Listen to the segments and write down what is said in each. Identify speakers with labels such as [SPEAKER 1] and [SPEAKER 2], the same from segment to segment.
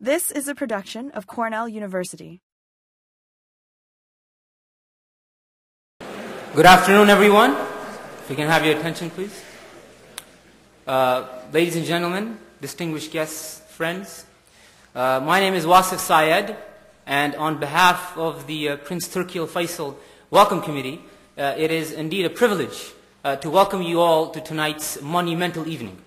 [SPEAKER 1] This is a production of Cornell University.
[SPEAKER 2] Good afternoon, everyone. If you can have your attention, please. Ladies and gentlemen, distinguished guests, friends, my name is Wasif Syed, and on behalf of the Prince Turki Al-Faisal Welcome Committee, it is indeed a privilege to welcome you all to tonight's monumental evening.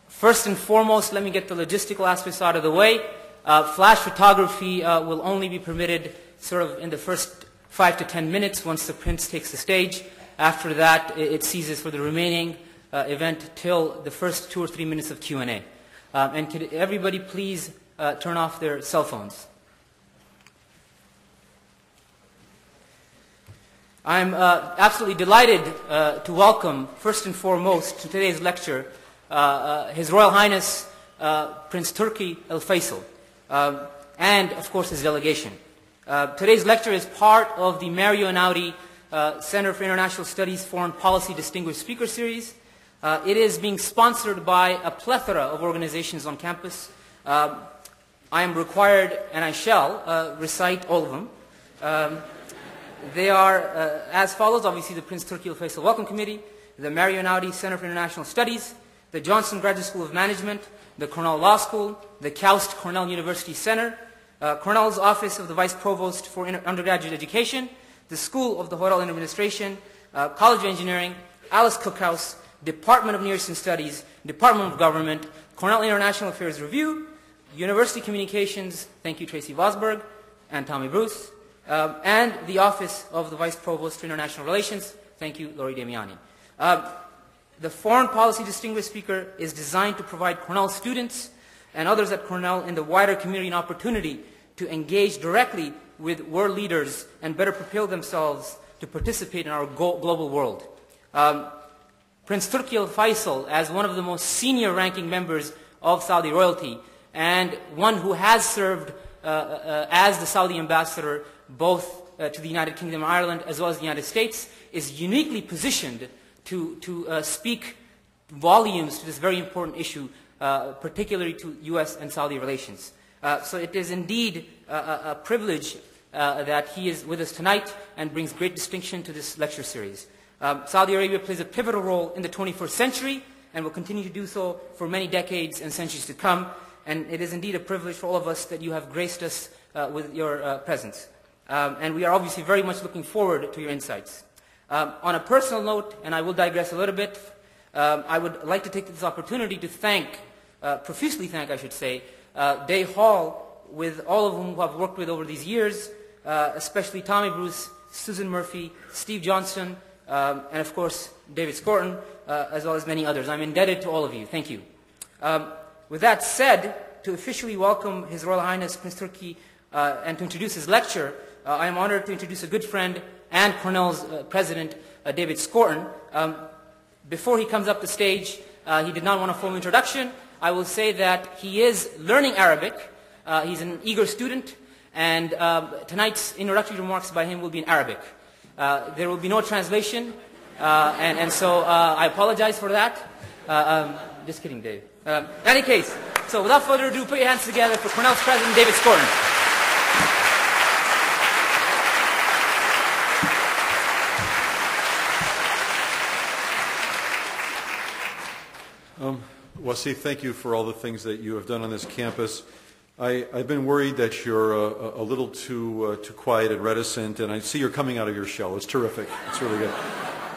[SPEAKER 2] First and foremost, let me get the logistical aspects out of the way. Flash photography will only be permitted sort of in the first 5 to 10 minutes once the Prince takes the stage. After that, it ceases for the remaining event till the first 2 or 3 minutes of Q&A. And could everybody please turn off their cell phones? I'm absolutely delighted to welcome, first and foremost, to today's lecture, His Royal Highness Prince Turki Al-Faisal, and of course his delegation. Today's lecture is part of the Einaudi Center for International Studies Foreign Policy Distinguished Speaker Series. It is being sponsored by a plethora of organizations on campus. I am required, and I shall, recite all of them. They are as follows: obviously the Prince Turki Al-Faisal Welcome Committee, the Einaudi Center for International Studies, the Johnson Graduate School of Management, the Cornell Law School, the KAUST Cornell University Center, Cornell's Office of the Vice Provost for Undergraduate Education, the School of the Hotel and Administration, College of Engineering, Alice Cook House, Department of Near Eastern Studies, Department of Government, Cornell International Affairs Review, University Communications, thank you Tracy Vosberg and Tommy Bruce, and the Office of the Vice Provost for International Relations, thank you Lori Damiani. The Foreign Policy Distinguished Speaker is designed to provide Cornell students and others at Cornell in the wider community an opportunity to engage directly with world leaders and better prepare themselves to participate in our global world. Prince Turki Al-Faisal, as one of the most senior ranking members of Saudi royalty and one who has served as the Saudi ambassador both to the United Kingdom and Ireland as well as the United States, is uniquely positioned to speak volumes to this very important issue, particularly to U.S. and Saudi relations. So it is indeed a privilege that he is with us tonight and brings great distinction to this lecture series. Saudi Arabia plays a pivotal role in the 21st century and will continue to do so for many decades and centuries to come. And it is indeed a privilege for all of us that you have graced us with your presence. And we are obviously very much looking forward to your insights. On a personal note, and I will digress a little bit, I would like to take this opportunity to thank, profusely thank I should say, Day Hall, with all of whom I've worked with over these years, especially Tommy Bruce, Susan Murphy, Steve Johnson, and of course David Scorton, as well as many others. I'm indebted to all of you. Thank you. With that said, to officially welcome His Royal Highness Prince Turki and to introduce his lecture, I am honored to introduce a good friend and Cornell's president, David Scorton. Before he comes up the stage, he did not want a formal introduction. I will say that he is learning Arabic. He's an eager student, and tonight's introductory remarks by him will be in Arabic. There will be no translation, and so I apologize for that. Just kidding, Dave. In any case, so without further ado, put your hands together for Cornell's president, David Scorton.
[SPEAKER 3] Wasif, thank you for all the things that you have done on this campus. I've been worried that you're a little too quiet and reticent, and I see you're coming out of your shell. It's terrific. It's really good.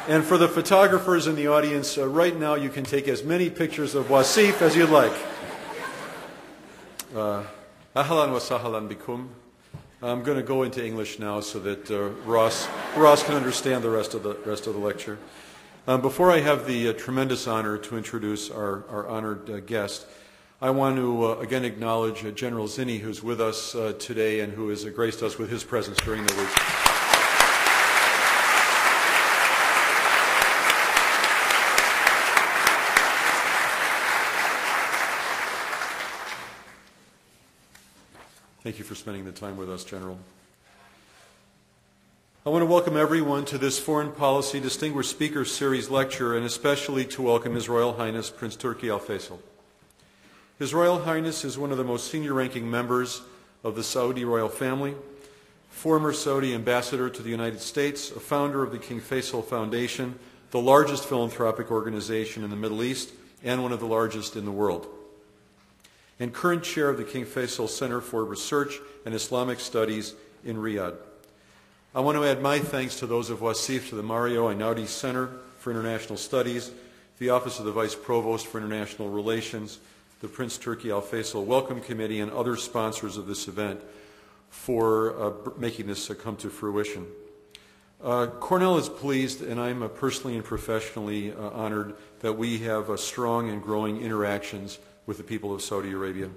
[SPEAKER 3] And for the photographers in the audience, right now you can take as many pictures of Wasif as you'd like. Ahlan wa sahlan bikum. I'm going to go into English now so that Ross can understand the rest of the lecture. Before I have the tremendous honor to introduce our honored guest, I want to again acknowledge General Zinni, who's with us today and who has graced us with his presence during the week. Thank you for spending the time with us, General. I want to welcome everyone to this Foreign Policy Distinguished Speakers Series lecture, and especially to welcome His Royal Highness Prince Turki Al-Faisal. His Royal Highness is one of the most senior-ranking members of the Saudi royal family, former Saudi ambassador to the United States, a founder of the King Faisal Foundation, the largest philanthropic organization in the Middle East and one of the largest in the world, and current chair of the King Faisal Center for Research and Islamic Studies in Riyadh. I want to add my thanks to those of Wasif, to the Mario Einaudi Center for International Studies, the Office of the Vice Provost for International Relations, the Prince Turki Al-Faisal Welcome Committee, and other sponsors of this event for making this come to fruition. Cornell is pleased, and I'm personally and professionally honored that we have strong and growing interactions with the people of Saudi Arabia.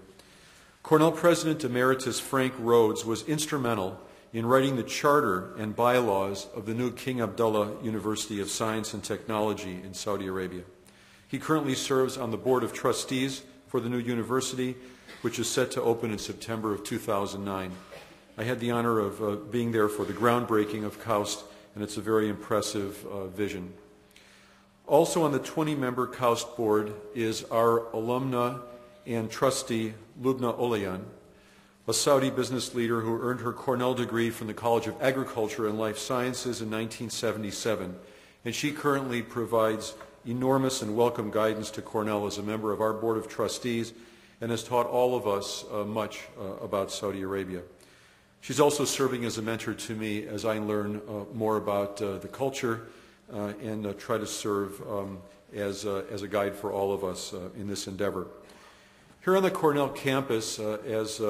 [SPEAKER 3] Cornell President Emeritus Frank Rhodes was instrumental in writing the charter and bylaws of the new King Abdullah University of Science and Technology in Saudi Arabia. He currently serves on the Board of Trustees for the new university, which is set to open in September of 2009. I had the honor of being there for the groundbreaking of KAUST, and it's a very impressive vision. Also on the 20-member KAUST board is our alumna and trustee, Lubna Olayan, a Saudi business leader who earned her Cornell degree from the College of Agriculture and Life Sciences in 1977, and she currently provides enormous and welcome guidance to Cornell as a member of our Board of Trustees and has taught all of us much about Saudi Arabia. She's also serving as a mentor to me as I learn more about the culture and try to serve as a guide for all of us in this endeavor. Here on the Cornell campus, as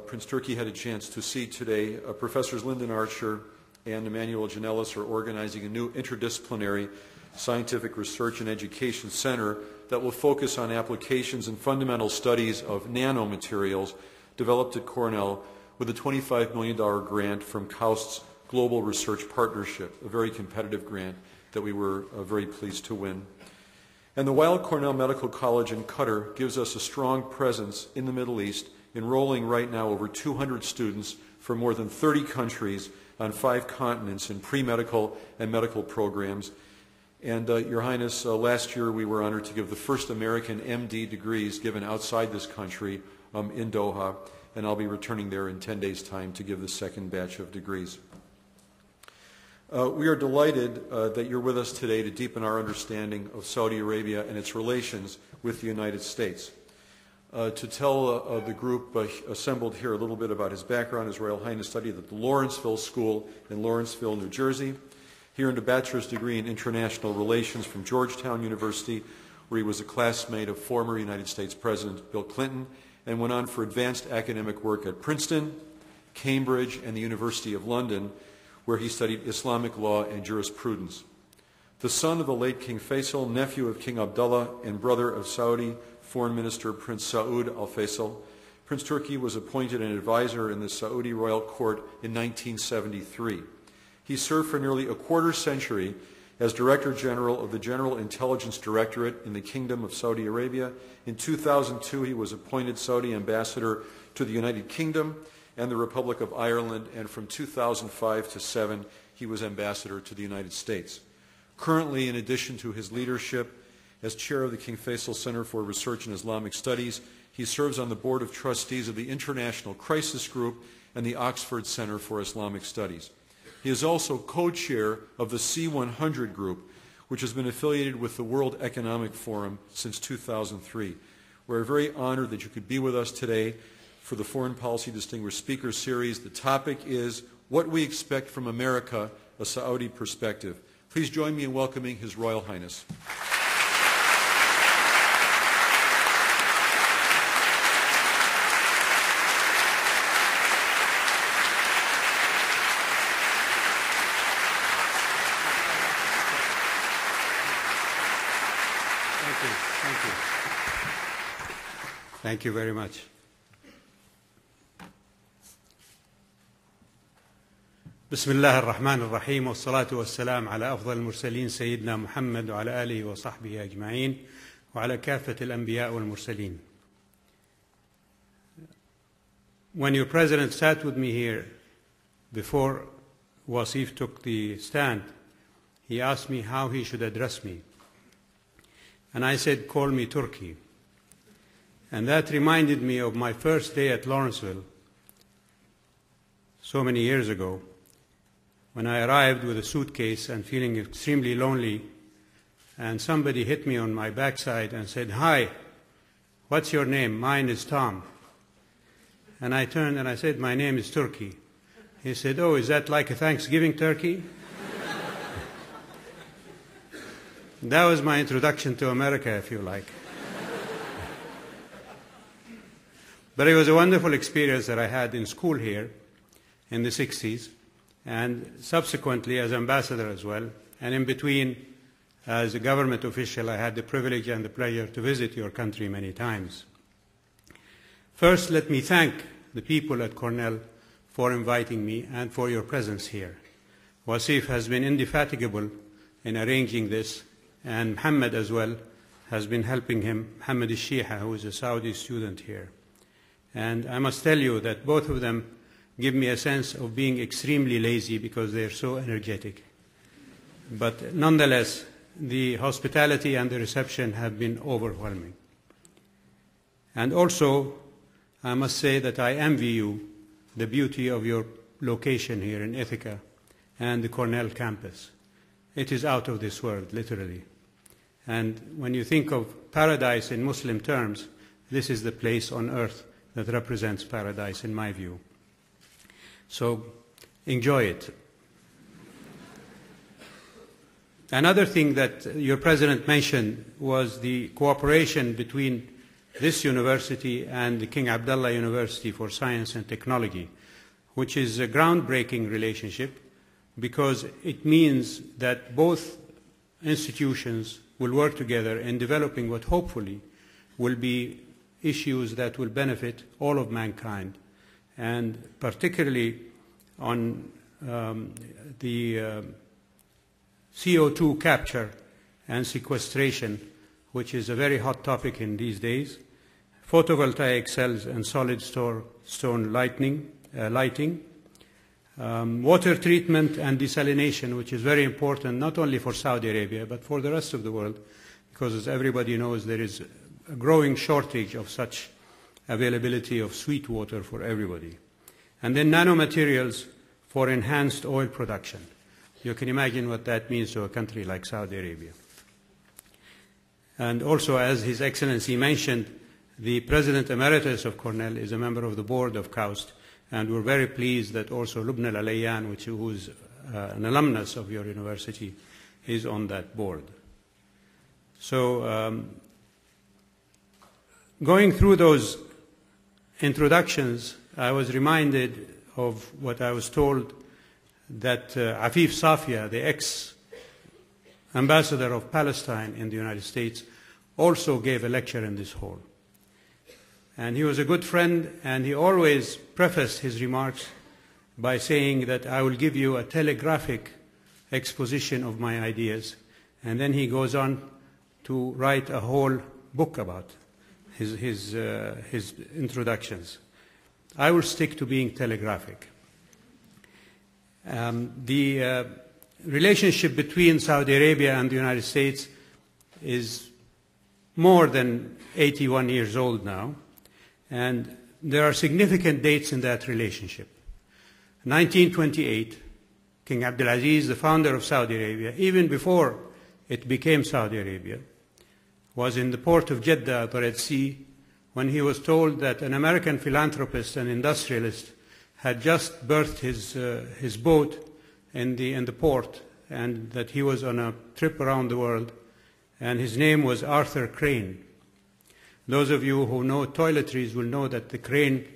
[SPEAKER 3] Prince Turki had a chance to see today, Professors Lyndon Archer and Emmanuel Janellis are organizing a new interdisciplinary scientific research and education center that will focus on applications and fundamental studies of nanomaterials developed at Cornell with a $25 million grant from KAUST's Global Research Partnership, a very competitive grant that we were very pleased to win. And the Weill Cornell Medical College in Qatar gives us a strong presence in the Middle East, enrolling right now over 200 students from more than 30 countries on 5 continents in pre-medical and medical programs. And Your Highness, last year we were honored to give the first American MD degrees given outside this country in Doha, and I'll be returning there in 10 days' time to give the second batch of degrees. We are delighted that you're with us today to deepen our understanding of Saudi Arabia and its relations with the United States. To tell the group assembled here a little bit about his background, His Royal Highness studied at the Lawrenceville School in Lawrenceville, New Jersey. He earned a bachelor's degree in international relations from Georgetown University, where he was a classmate of former United States President Bill Clinton, and went on for advanced academic work at Princeton, Cambridge, and the University of London, where he studied Islamic law and jurisprudence. The son of the late King Faisal, nephew of King Abdullah, and brother of Saudi Foreign Minister Prince Saud Al-Faisal, Prince Turki was appointed an advisor in the Saudi royal court in 1973. He served for nearly a quarter century as Director General of the General Intelligence Directorate in the Kingdom of Saudi Arabia. In 2002, he was appointed Saudi Ambassador to the United Kingdom and the Republic of Ireland, and from 2005 to 7, he was Ambassador to the United States. Currently, in addition to his leadership as Chair of the King Faisal Center for Research and Islamic Studies, he serves on the Board of Trustees of the International Crisis Group and the Oxford Center for Islamic Studies. He is also co-chair of the C100 Group, which has been affiliated with the World Economic Forum since 2003. We're very honored that you could be with us today for the Foreign Policy Distinguished Speaker Series. The topic is What We Expect from America, a Saudi Perspective. Please join me in welcoming His Royal Highness.
[SPEAKER 4] Thank you very much. بسم الله الرحمن الرحيم والصلاة والسلام على أفضل المرسلين سيدنا محمد وعلى آله وصحبه أجمعين وعلى كافة الأنبياء والمرسلين. When your president sat with me here before Wasif took the stand, he asked me how he should address me. And I said, call me Turki. And that reminded me of my first day at Lawrenceville, so many years ago, when I arrived with a suitcase and feeling extremely lonely, and somebody hit me on my backside and said, "Hi, what's your name?" "Mine is Tom." And I turned and I said, "My name is Turki." He said, "Oh, is that like a Thanksgiving turkey?" That was my introduction to America, if you like. But it was a wonderful experience that I had in school here in the 60s, and subsequently as ambassador as well. And in between, as a government official, I had the privilege and the pleasure to visit your country many times. First, let me thank the people at Cornell for inviting me and for your presence here. Wasif has been indefatigable in arranging this, and Muhammad as well has been helping him, Muhammad al-Shiha, who is a Saudi student here. And I must tell you that both of them give me a sense of being extremely lazy because they're so energetic. But nonetheless, the hospitality and the reception have been overwhelming. And also, I must say that I envy you the beauty of your location here in Ithaca and the Cornell campus. It is out of this world, literally. And when you think of paradise in Muslim terms, this is the place on earth that represents paradise, in my view. So enjoy it. Another thing that your president mentioned was the cooperation between this university and the King Abdullah University for Science and Technology, which is a groundbreaking relationship because it means that both institutions will work together in developing what hopefully will be issues that will benefit all of mankind, and particularly on the CO2 capture and sequestration, which is a very hot topic in these days, photovoltaic cells and solid stone lighting, water treatment and desalination, which is very important not only for Saudi Arabia but for the rest of the world, because as everybody knows, there is a growing shortage of such availability of sweet water for everybody. And then nanomaterials for enhanced oil production. You can imagine what that means to a country like Saudi Arabia. And also, as His Excellency mentioned, the President Emeritus of Cornell is a member of the board of KAUST, and we're very pleased that also Lubna Al-Alayyan, who is an alumnus of your university, is on that board. So going through those introductions, I was reminded of what I was told that Afif Safia, the ex-ambassador of Palestine in the United States, also gave a lecture in this hall. And he was a good friend, and he always prefaced his remarks by saying that I will give you a telegraphic exposition of my ideas. And then he goes on to write a whole book about his introductions. I will stick to being telegraphic. The relationship between Saudi Arabia and the United States is more than 81 years old now, and there are significant dates in that relationship. 1928, King Abdulaziz, the founder of Saudi Arabia, even before it became Saudi Arabia, was in the port of Jeddah, the Red Sea, when he was told that an American philanthropist and industrialist had just berthed his boat in the port, and that he was on a trip around the world, and his name was Arthur Crane. Those of you who know toiletries will know that the Crane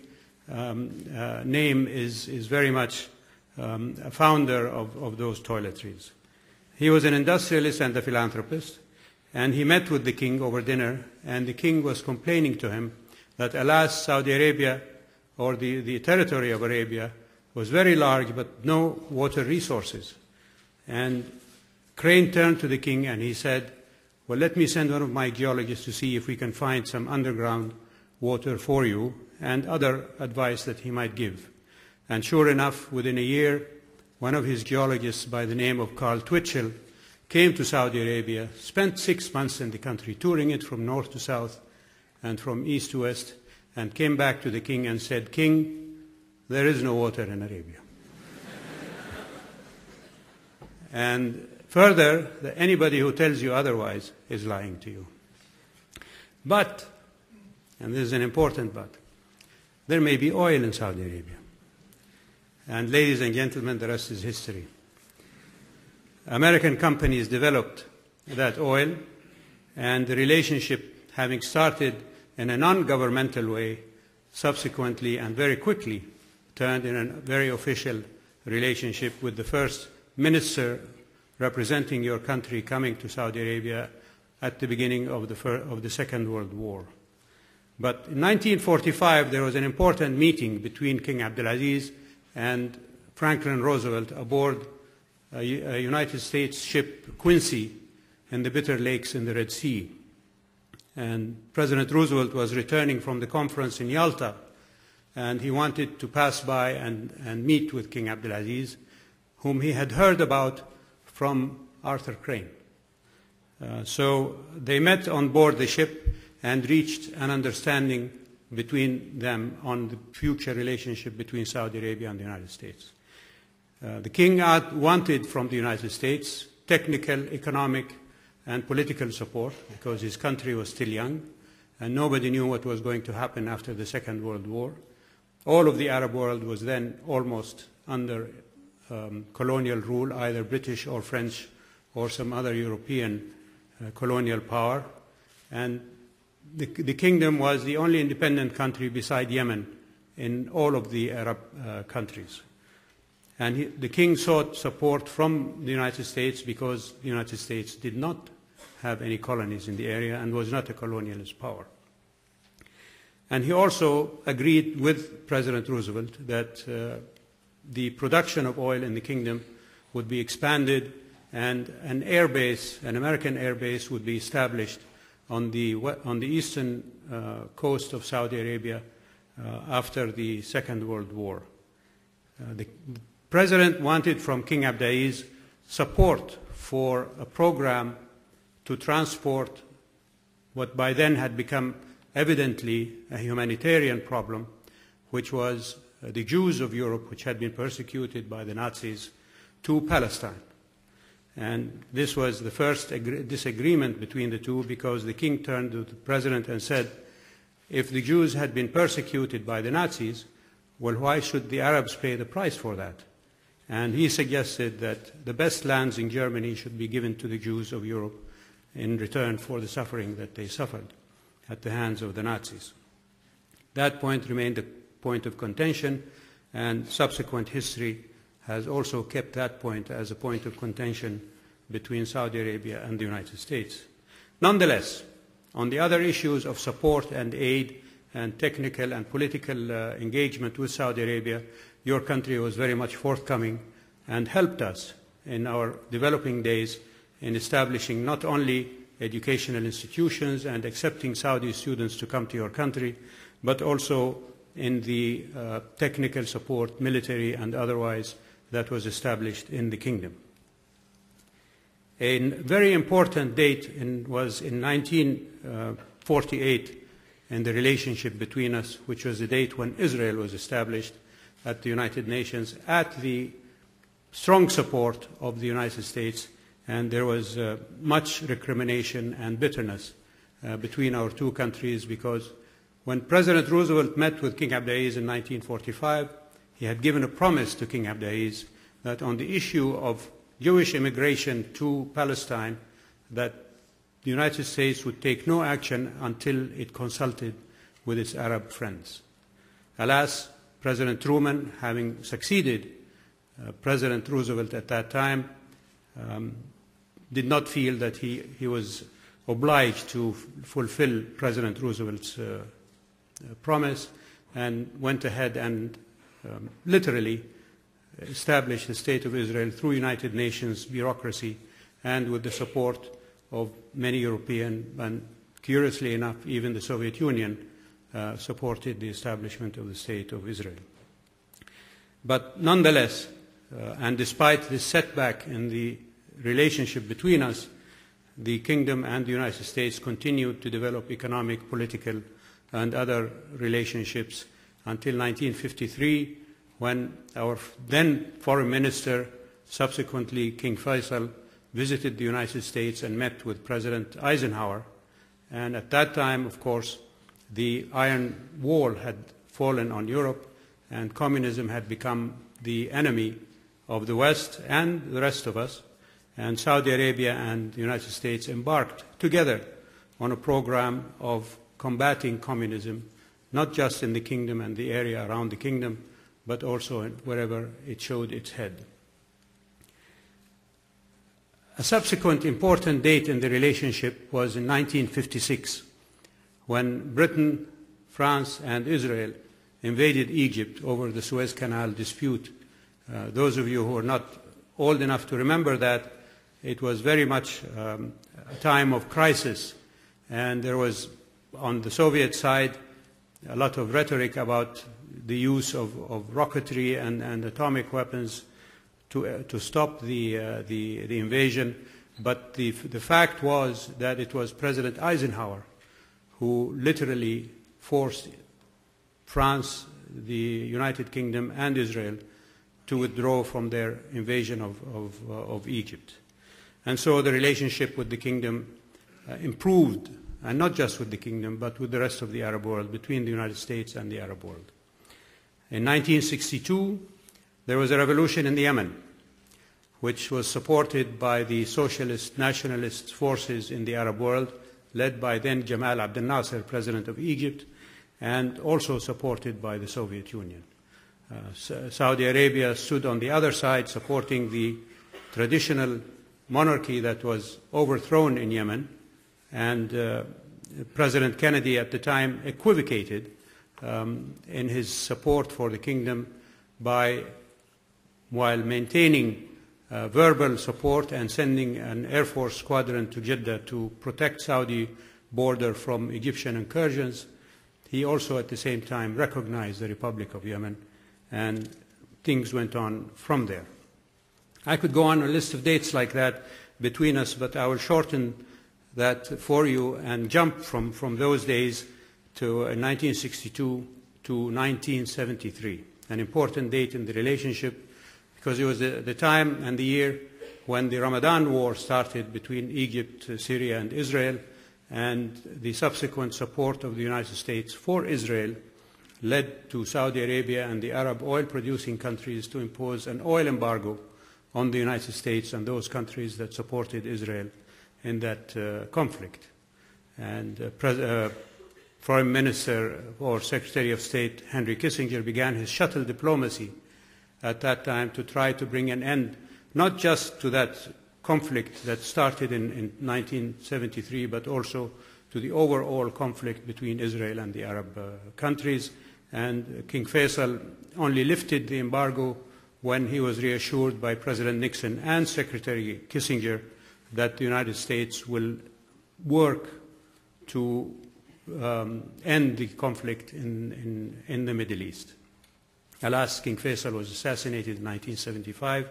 [SPEAKER 4] name is very much a founder of those toiletries. He was an industrialist and a philanthropist, and he met with the king over dinner, and the king was complaining to him that, alas, Saudi Arabia, or the territory of Arabia, was very large but no water resources. And Crane turned to the king and he said, well, let me send one of my geologists to see if we can find some underground water for you, and other advice that he might give. And sure enough, within a year, one of his geologists by the name of Carl Twitchell came to Saudi Arabia, spent 6 months in the country, touring it from north to south, and from east to west, and came back to the king and said, "King, there is no water in Arabia." And further, that anybody who tells you otherwise is lying to you. But, and this is an important but, there may be oil in Saudi Arabia. And ladies and gentlemen, the rest is history. American companies developed that oil, and the relationship, having started in a non-governmental way, subsequently and very quickly turned in a very official relationship with the first minister representing your country coming to Saudi Arabia at the beginning of the Second World War. But in 1945, there was an important meeting between King Abdulaziz and Franklin Roosevelt aboard a United States ship, Quincy, in the Bitter Lakes in the Red Sea. And President Roosevelt was returning from the conference in Yalta, and he wanted to pass by and meet with King Abdulaziz, whom he had heard about from Arthur Crane. So they met on board the ship and reached an understanding between them on the future relationship between Saudi Arabia and the United States. The king wanted from the United States technical, economic, and political support because his country was still young and nobody knew what was going to happen after the Second World War. All of the Arab world was then almost under colonial rule, either British or French or some other European colonial power. And the kingdom was the only independent country beside Yemen in all of the Arab countries. And the king sought support from the United States because the United States did not have any colonies in the area and was not a colonialist power. And he also agreed with President Roosevelt that the production of oil in the kingdom would be expanded and an airbase, an American airbase, would be established on the eastern coast of Saudi Arabia after the Second World War. The President wanted from King Abdulaziz support for a program to transport what by then had become evidently a humanitarian problem, which was the Jews of Europe, which had been persecuted by the Nazis, to Palestine. And this was the first disagreement between the two, because the king turned to the president and said, if the Jews had been persecuted by the Nazis, well, why should the Arabs pay the price for that? And he suggested that the best lands in Germany should be given to the Jews of Europe in return for the suffering that they suffered at the hands of the Nazis. That point remained a point of contention, and subsequent history has also kept that point as a point of contention between Saudi Arabia and the United States. Nonetheless, on the other issues of support and aid and technical and political engagement with Saudi Arabia, your country was very much forthcoming and helped us in our developing days in establishing not only educational institutions and accepting Saudi students to come to your country, but also in the technical support, military and otherwise, that was established in the kingdom. A very important date was in 1948 in the relationship between us, which was the date when Israel was established at the United Nations at the strong support of the United States, and there was much recrimination and bitterness between our two countries, because when President Roosevelt met with King Abdulaziz in 1945, he had given a promise to King Abdulaziz that on the issue of Jewish immigration to Palestine, that the United States would take no action until it consulted with its Arab friends. Alas, President Truman, having succeeded President Roosevelt at that time, did not feel that he was obliged to fulfill President Roosevelt's promise, and went ahead and literally established the State of Israel through United Nations bureaucracy and with the support of many European, and curiously enough, even the Soviet Union supported the establishment of the State of Israel. But nonetheless, and despite this setback in the relationship between us, the Kingdom and the United States continued to develop economic, political, and other relationships until 1953, when our then foreign minister, subsequently King Faisal, visited the United States and met with President Eisenhower. And at that time, of course, the Iron Wall had fallen on Europe, and communism had become the enemy of the West and the rest of us. And Saudi Arabia and the United States embarked together on a program of combating communism, not just in the kingdom and the area around the kingdom, but also wherever it showed its head. A subsequent important date in the relationship was in 1956, when Britain, France, and Israel invaded Egypt over the Suez Canal dispute. Those of you who are not old enough to remember that, it was very much a time of crisis, and there was, on the Soviet side, a lot of rhetoric about the use of rocketry and atomic weapons to stop the invasion. But the fact was that it was President Eisenhower who literally forced France, the United Kingdom, and Israel to withdraw from their invasion of Egypt. And so the relationship with the kingdom improved, and not just with the kingdom, but with the rest of the Arab world, between the United States and the Arab world. In 1962, there was a revolution in Yemen, which was supported by the socialist nationalist forces in the Arab world, led by then Jamal Abdel Nasser, president of Egypt, and also supported by the Soviet Union. Saudi Arabia stood on the other side, supporting the traditional monarchy that was overthrown in Yemen, and President Kennedy at the time equivocated in his support for the kingdom while maintaining verbal support and sending an Air Force squadron to Jeddah to protect Saudi border from Egyptian incursions. He also at the same time recognized the Republic of Yemen, and things went on from there. I could go on a list of dates like that between us, but I will shorten that for you and jump from those days to 1962 to 1973, an important date in the relationship, because it was the time and the year when the Ramadan War started between Egypt, Syria, and Israel, and the subsequent support of the United States for Israel led to Saudi Arabia and the Arab oil-producing countries to impose an oil embargo on the United States and those countries that supported Israel in that conflict. And Foreign Minister or Secretary of State Henry Kissinger began his shuttle diplomacy at that time to try to bring an end, not just to that conflict that started in 1973, but also to the overall conflict between Israel and the Arab countries. And King Faisal only lifted the embargo when he was reassured by President Nixon and Secretary Kissinger that the United States will work to end the conflict in the Middle East. Alas, King Faisal was assassinated in 1975,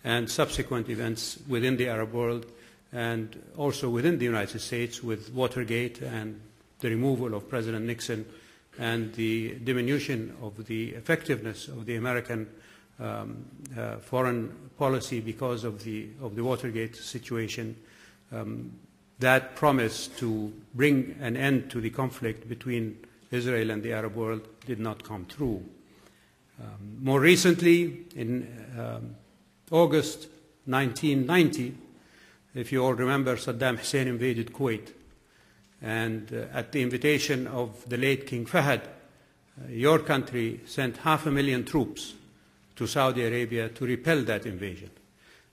[SPEAKER 4] and subsequent events within the Arab world and also within the United States with Watergate and the removal of President Nixon and the diminution of the effectiveness of the American foreign policy because of the Watergate situation, that promise to bring an end to the conflict between Israel and the Arab world did not come true. More recently, in August 1990, if you all remember, Saddam Hussein invaded Kuwait. And at the invitation of the late King Fahd, your country sent 500,000 troops to Saudi Arabia to repel that invasion.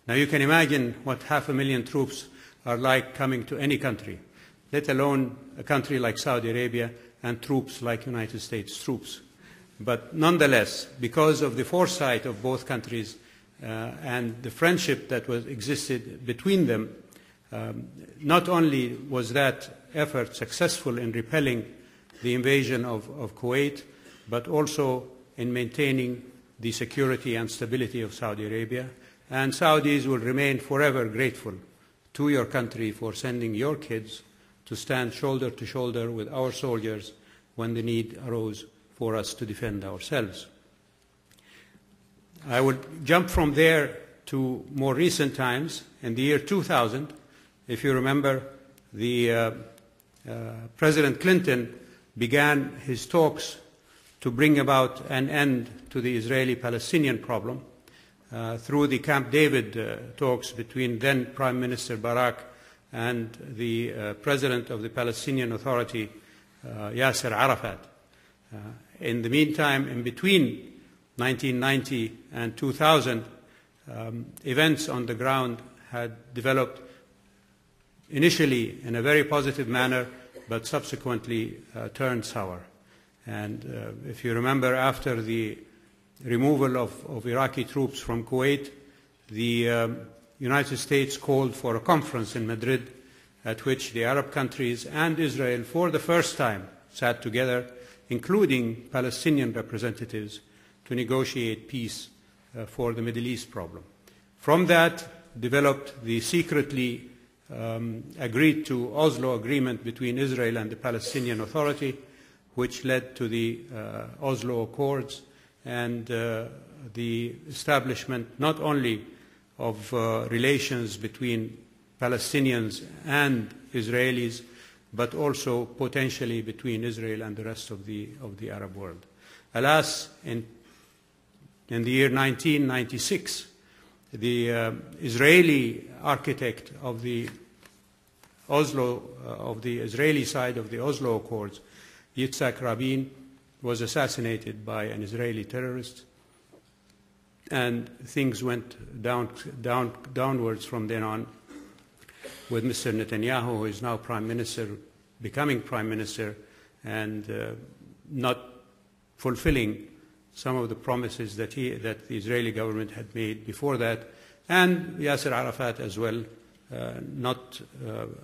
[SPEAKER 4] Now you can imagine what 500,000 troops are like coming to any country, let alone a country like Saudi Arabia and troops like United States troops. But nonetheless, because of the foresight of both countries and the friendship that existed between them, not only was that effort successful in repelling the invasion of Kuwait, but also in maintaining the security and stability of Saudi Arabia. And Saudis will remain forever grateful to your country for sending your kids to stand shoulder to shoulder with our soldiers when the need arose for us to defend ourselves. I would jump from there to more recent times. In the year 2000, if you remember, President Clinton began his talks to bring about an end to the Israeli-Palestinian problem through the Camp David talks between then Prime Minister Barak and the President of the Palestinian Authority, Yasser Arafat. In the meantime, in between 1990 and 2000, events on the ground had developed initially in a very positive manner, but subsequently turned sour. And if you remember, after the removal of Iraqi troops from Kuwait, the United States called for a conference in Madrid at which the Arab countries and Israel for the first time sat together, including Palestinian representatives, to negotiate peace for the Middle East problem. From that developed the secretly agreed to Oslo agreement between Israel and the Palestinian Authority, which led to the Oslo Accords and the establishment not only of relations between Palestinians and Israelis, but also potentially between Israel and the rest of the Arab world. Alas, in the year 1996, the Israeli architect of the Israeli side of the Oslo Accords, Yitzhak Rabin, was assassinated by an Israeli terrorist, and things went downwards from then on, with Mr. Netanyahu, who is now Prime Minister, becoming Prime Minister, and not fulfilling some of the promises that the Israeli government had made before that, and Yasser Arafat as well, not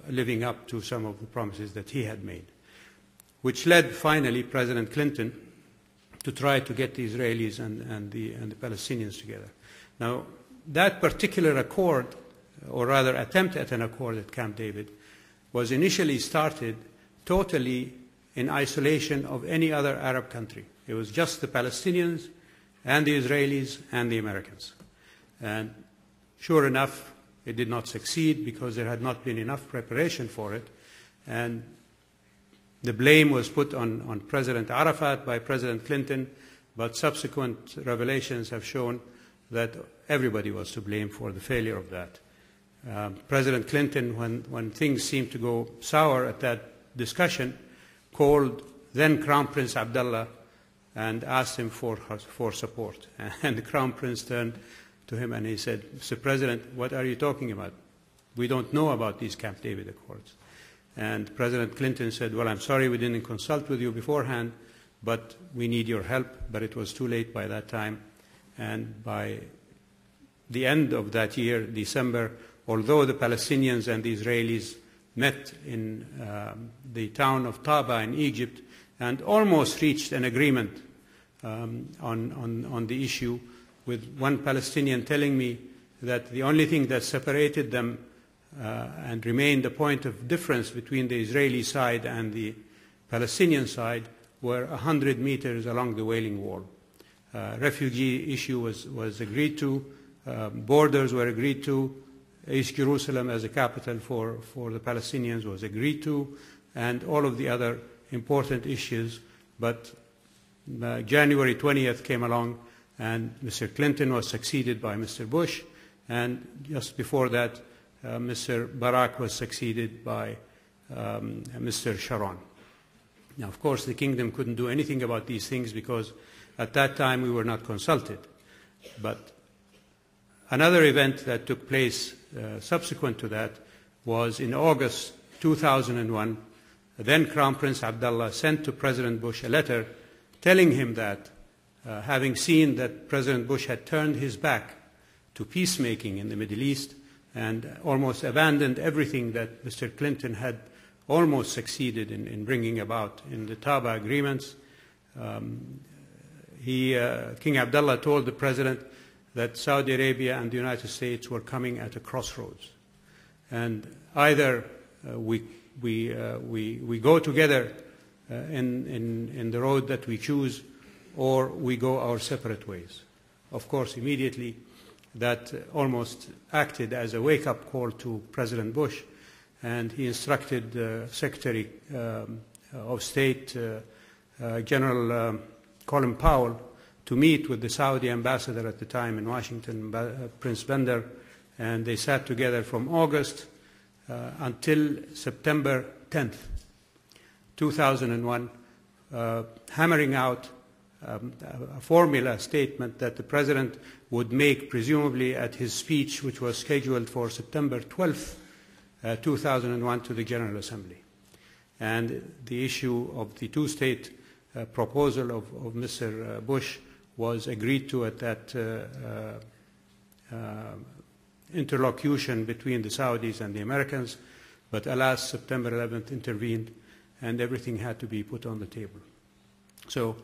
[SPEAKER 4] living up to some of the promises that he had made, which led finally President Clinton to try to get the Israelis and the Palestinians together. Now, that particular accord, or rather attempt at an accord at Camp David, was initially started totally in isolation of any other Arab country. It was just the Palestinians and the Israelis and the Americans. And sure enough, it did not succeed because there had not been enough preparation for it. And the blame was put on President Arafat by President Clinton, but subsequent revelations have shown that everybody was to blame for the failure of that. President Clinton, when things seemed to go sour at that discussion, called then Crown Prince Abdullah and asked him for support. And the Crown Prince turned to him and he said, "Mr. President, what are you talking about? We don't know about these Camp David Accords." And President Clinton said, "Well, I'm sorry we didn't consult with you beforehand, but we need your help." But it was too late by that time. And by the end of that year, December, although the Palestinians and the Israelis met in the town of Taba in Egypt and almost reached an agreement on the issue, with one Palestinian telling me that the only thing that separated them and remained a point of difference between the Israeli side and the Palestinian side were 100 meters along the Wailing Wall. Refugee issue was agreed to, borders were agreed to, East Jerusalem as a capital for the Palestinians was agreed to, and all of the other important issues. But January 20th came along, and Mr. Clinton was succeeded by Mr. Bush, and just before that, Mr. Barak was succeeded by Mr. Sharon. Now, of course, the kingdom couldn't do anything about these things because at that time we were not consulted. But another event that took place subsequent to that was in August 2001, then Crown Prince Abdullah sent to President Bush a letter telling him that, having seen that President Bush had turned his back to peacemaking in the Middle East and almost abandoned everything that Mr. Clinton had almost succeeded in bringing about in the Taba agreements, King Abdullah told the President that Saudi Arabia and the United States were coming at a crossroads. And either we go together in the road that we choose, or we go our separate ways. Of course, immediately that almost acted as a wake-up call to President Bush, and he instructed Secretary of State General Colin Powell to meet with the Saudi ambassador at the time in Washington, Prince Bandar, and they sat together from August until September 10th, 2001, hammering out a formula statement that the President would make, presumably at his speech, which was scheduled for September 12th, 2001, to the General Assembly. And the issue of the two-state proposal of Mr. Bush was agreed to at that interlocution between the Saudis and the Americans, but alas, September 11th intervened and everything had to be put on the table. So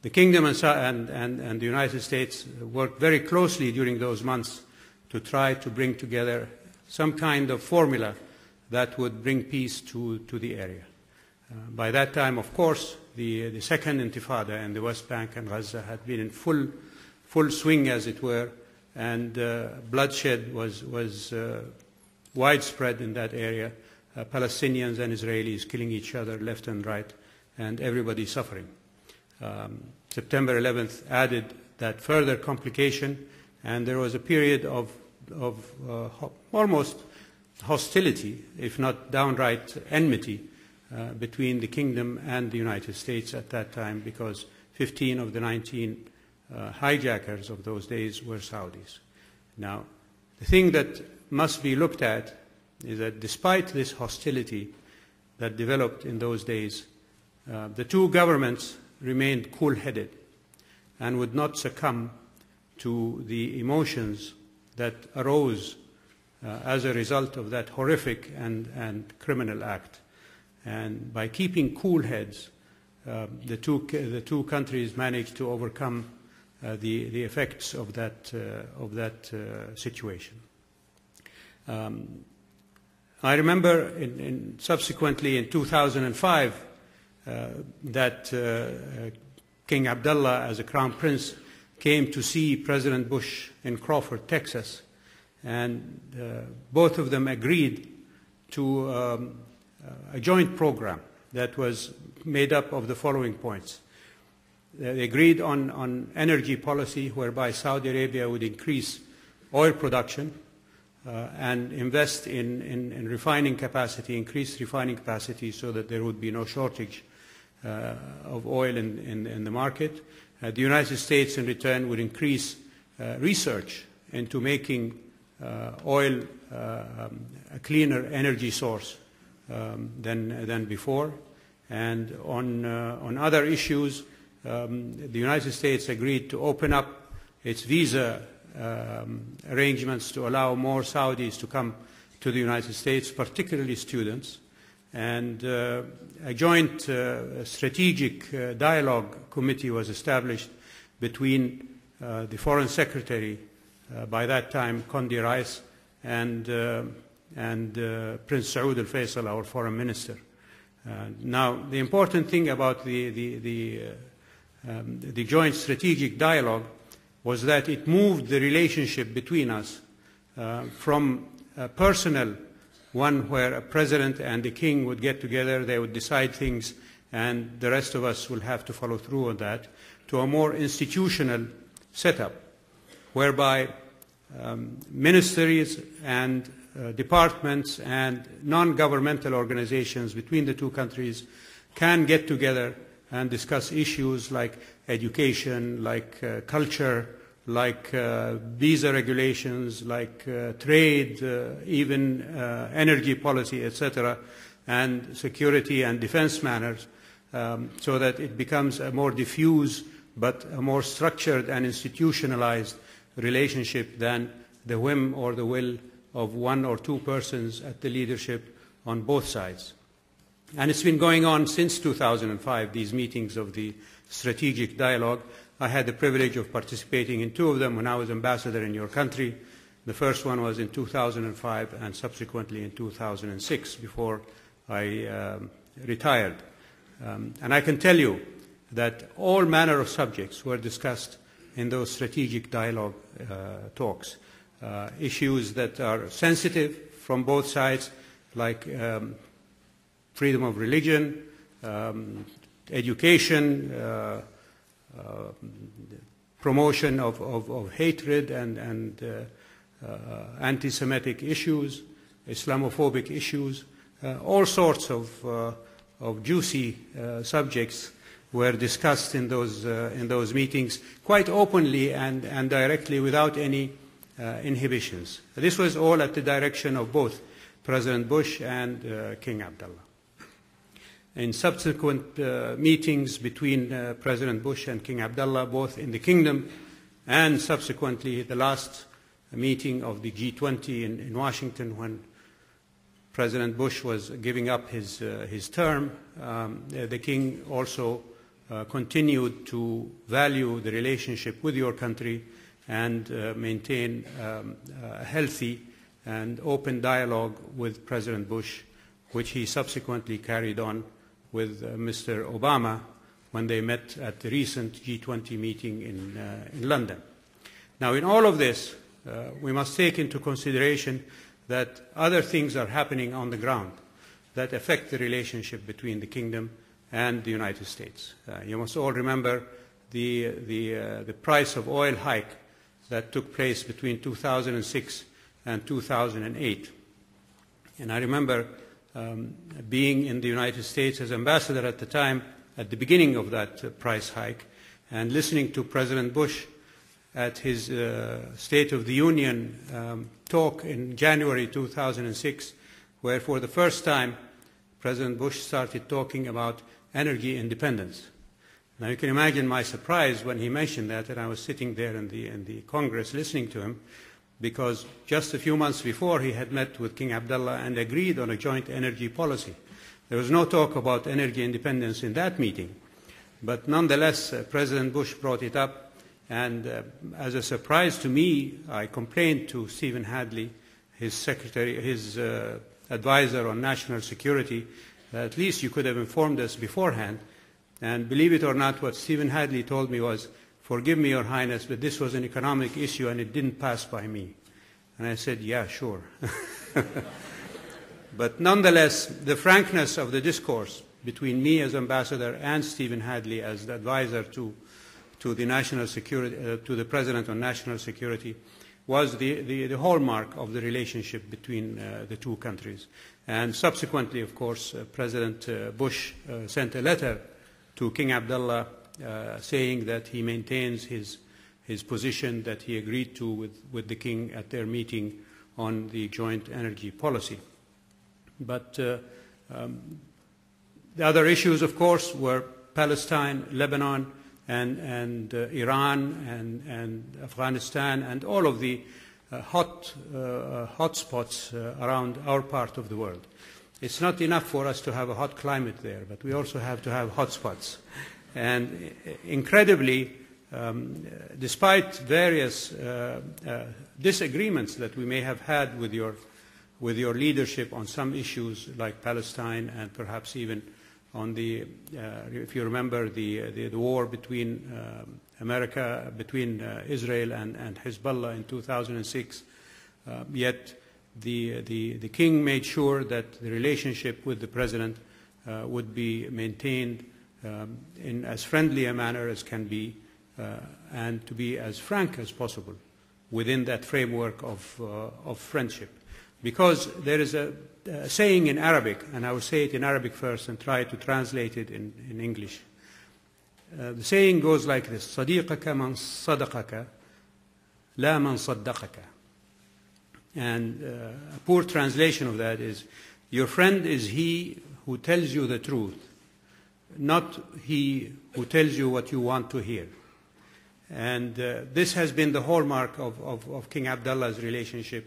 [SPEAKER 4] the Kingdom and the United States worked very closely during those months to try to bring together some kind of formula that would bring peace to the area. By that time, of course, the second intifada in the West Bank and Gaza had been in full swing, as it were, and bloodshed was widespread in that area. Palestinians and Israelis killing each other left and right, and everybody suffering. September 11th added that further complication, and there was a period of almost hostility, if not downright enmity, between the Kingdom and the United States at that time, because 15 of the 19 hijackers of those days were Saudis. Now, the thing that must be looked at is that despite this hostility that developed in those days, the two governments remained cool-headed and would not succumb to the emotions that arose as a result of that horrific and criminal act. And by keeping cool heads, the two countries managed to overcome the effects of that situation. I remember subsequently in 2005 that King Abdullah, as a crown prince, came to see President Bush in Crawford, Texas, and both of them agreed to a joint program that was made up of the following points. They agreed on energy policy, whereby Saudi Arabia would increase oil production and invest in refining capacity, increase refining capacity, so that there would be no shortage of oil in the market. The United States, in return, would increase research into making oil a cleaner energy source than before. And on other issues, the United States agreed to open up its visa arrangements to allow more Saudis to come to the United States, particularly students. And a joint strategic dialogue committee was established between the Foreign Secretary, by that time Condi Rice, and Prince Saud Al-Faisal, our Foreign Minister. Now, the important thing about the joint strategic dialogue was that it moved the relationship between us from a personal one where a president and the king would get together, they would decide things, and the rest of us will have to follow through on that, to a more institutional setup, whereby ministries and departments and non-governmental organizations between the two countries can get together and discuss issues like education, like culture, like visa regulations, like trade, even energy policy, etc., and security and defense matters, so that it becomes a more diffuse but a more structured and institutionalized relationship than the whim or the will of one or two persons at the leadership on both sides. And it's been going on since 2005, these meetings of the strategic dialogue. I had the privilege of participating in two of them when I was ambassador in your country. The first one was in 2005 and subsequently in 2006 before I retired. And I can tell you that all manner of subjects were discussed in those strategic dialogue talks. Issues that are sensitive from both sides, like freedom of religion, education, promotion of hatred and anti-Semitic issues, Islamophobic issues, all sorts of juicy subjects were discussed in those meetings quite openly and directly without any inhibitions. This was all at the direction of both President Bush and King Abdullah. In subsequent meetings between President Bush and King Abdullah, both in the kingdom and subsequently the last meeting of the G20 in Washington, when President Bush was giving up his term, the king also continued to value the relationship with your country and maintain a healthy and open dialogue with President Bush, which he subsequently carried on with Mr. Obama when they met at the recent G20 meeting in London. Now, in all of this, we must take into consideration that other things are happening on the ground that affect the relationship between the kingdom and the United States. You must all remember the price of oil hike that took place between 2006 and 2008. And I remember being in the United States as ambassador at the time, at the beginning of that price hike, and listening to President Bush at his State of the Union talk in January 2006, where for the first time President Bush started talking about energy independence. Now you can imagine my surprise when he mentioned that, and I was sitting there in the Congress listening to him, because just a few months before he had met with King Abdullah and agreed on a joint energy policy. There was no talk about energy independence in that meeting, but nonetheless President Bush brought it up, and as a surprise to me, I complained to Stephen Hadley, his advisor on national security, that at least you could have informed us beforehand. And believe it or not, what Stephen Hadley told me was, "Forgive me, Your Highness, but this was an economic issue and it didn't pass by me." And I said, "Yeah, sure." But nonetheless, the frankness of the discourse between me as ambassador and Stephen Hadley as the advisor to the national security, to the President on national security, was the hallmark of the relationship between the two countries. And subsequently, of course, President Bush sent a letter to King Abdullah saying that he maintains his position that he agreed to with the king at their meeting on the joint energy policy. But the other issues, of course, were Palestine, Lebanon, and Iran and Afghanistan, and all of the hot spots around our part of the world. It's not enough for us to have a hot climate there, but we also have to have hot spots. And incredibly, despite various disagreements that we may have had with your leadership on some issues like Palestine and perhaps even on the, if you remember, the war between Israel and Hezbollah in 2006, yet the king made sure that the relationship with the president would be maintained in as friendly a manner as can be, and to be as frank as possible within that framework of friendship. Because there is a saying in Arabic, and I will say it in Arabic first and try to translate it in English. The saying goes like this: صديقك من صدقك لا من صدقك. And a poor translation of that is, your friend is he who tells you the truth, not he who tells you what you want to hear. And this has been the hallmark of King Abdullah's relationship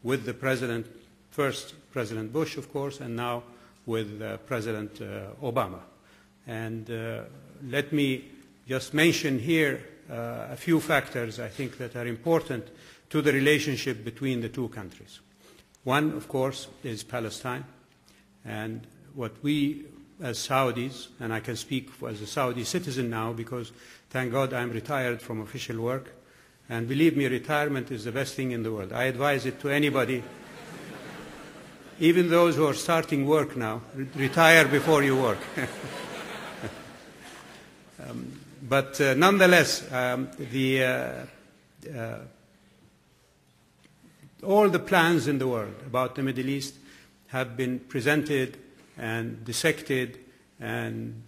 [SPEAKER 4] with the president, first President Bush, of course, and now with President Obama. And let me just mention here a few factors I think that are important to the relationship between the two countries. One, of course, is Palestine. And what we as Saudis, and I can speak as a Saudi citizen now because, thank God, I'm retired from official work. And believe me, retirement is the best thing in the world. I advise it to anybody, even those who are starting work now, retire before you work. But nonetheless, all the plans in the world about the Middle East have been presented and dissected and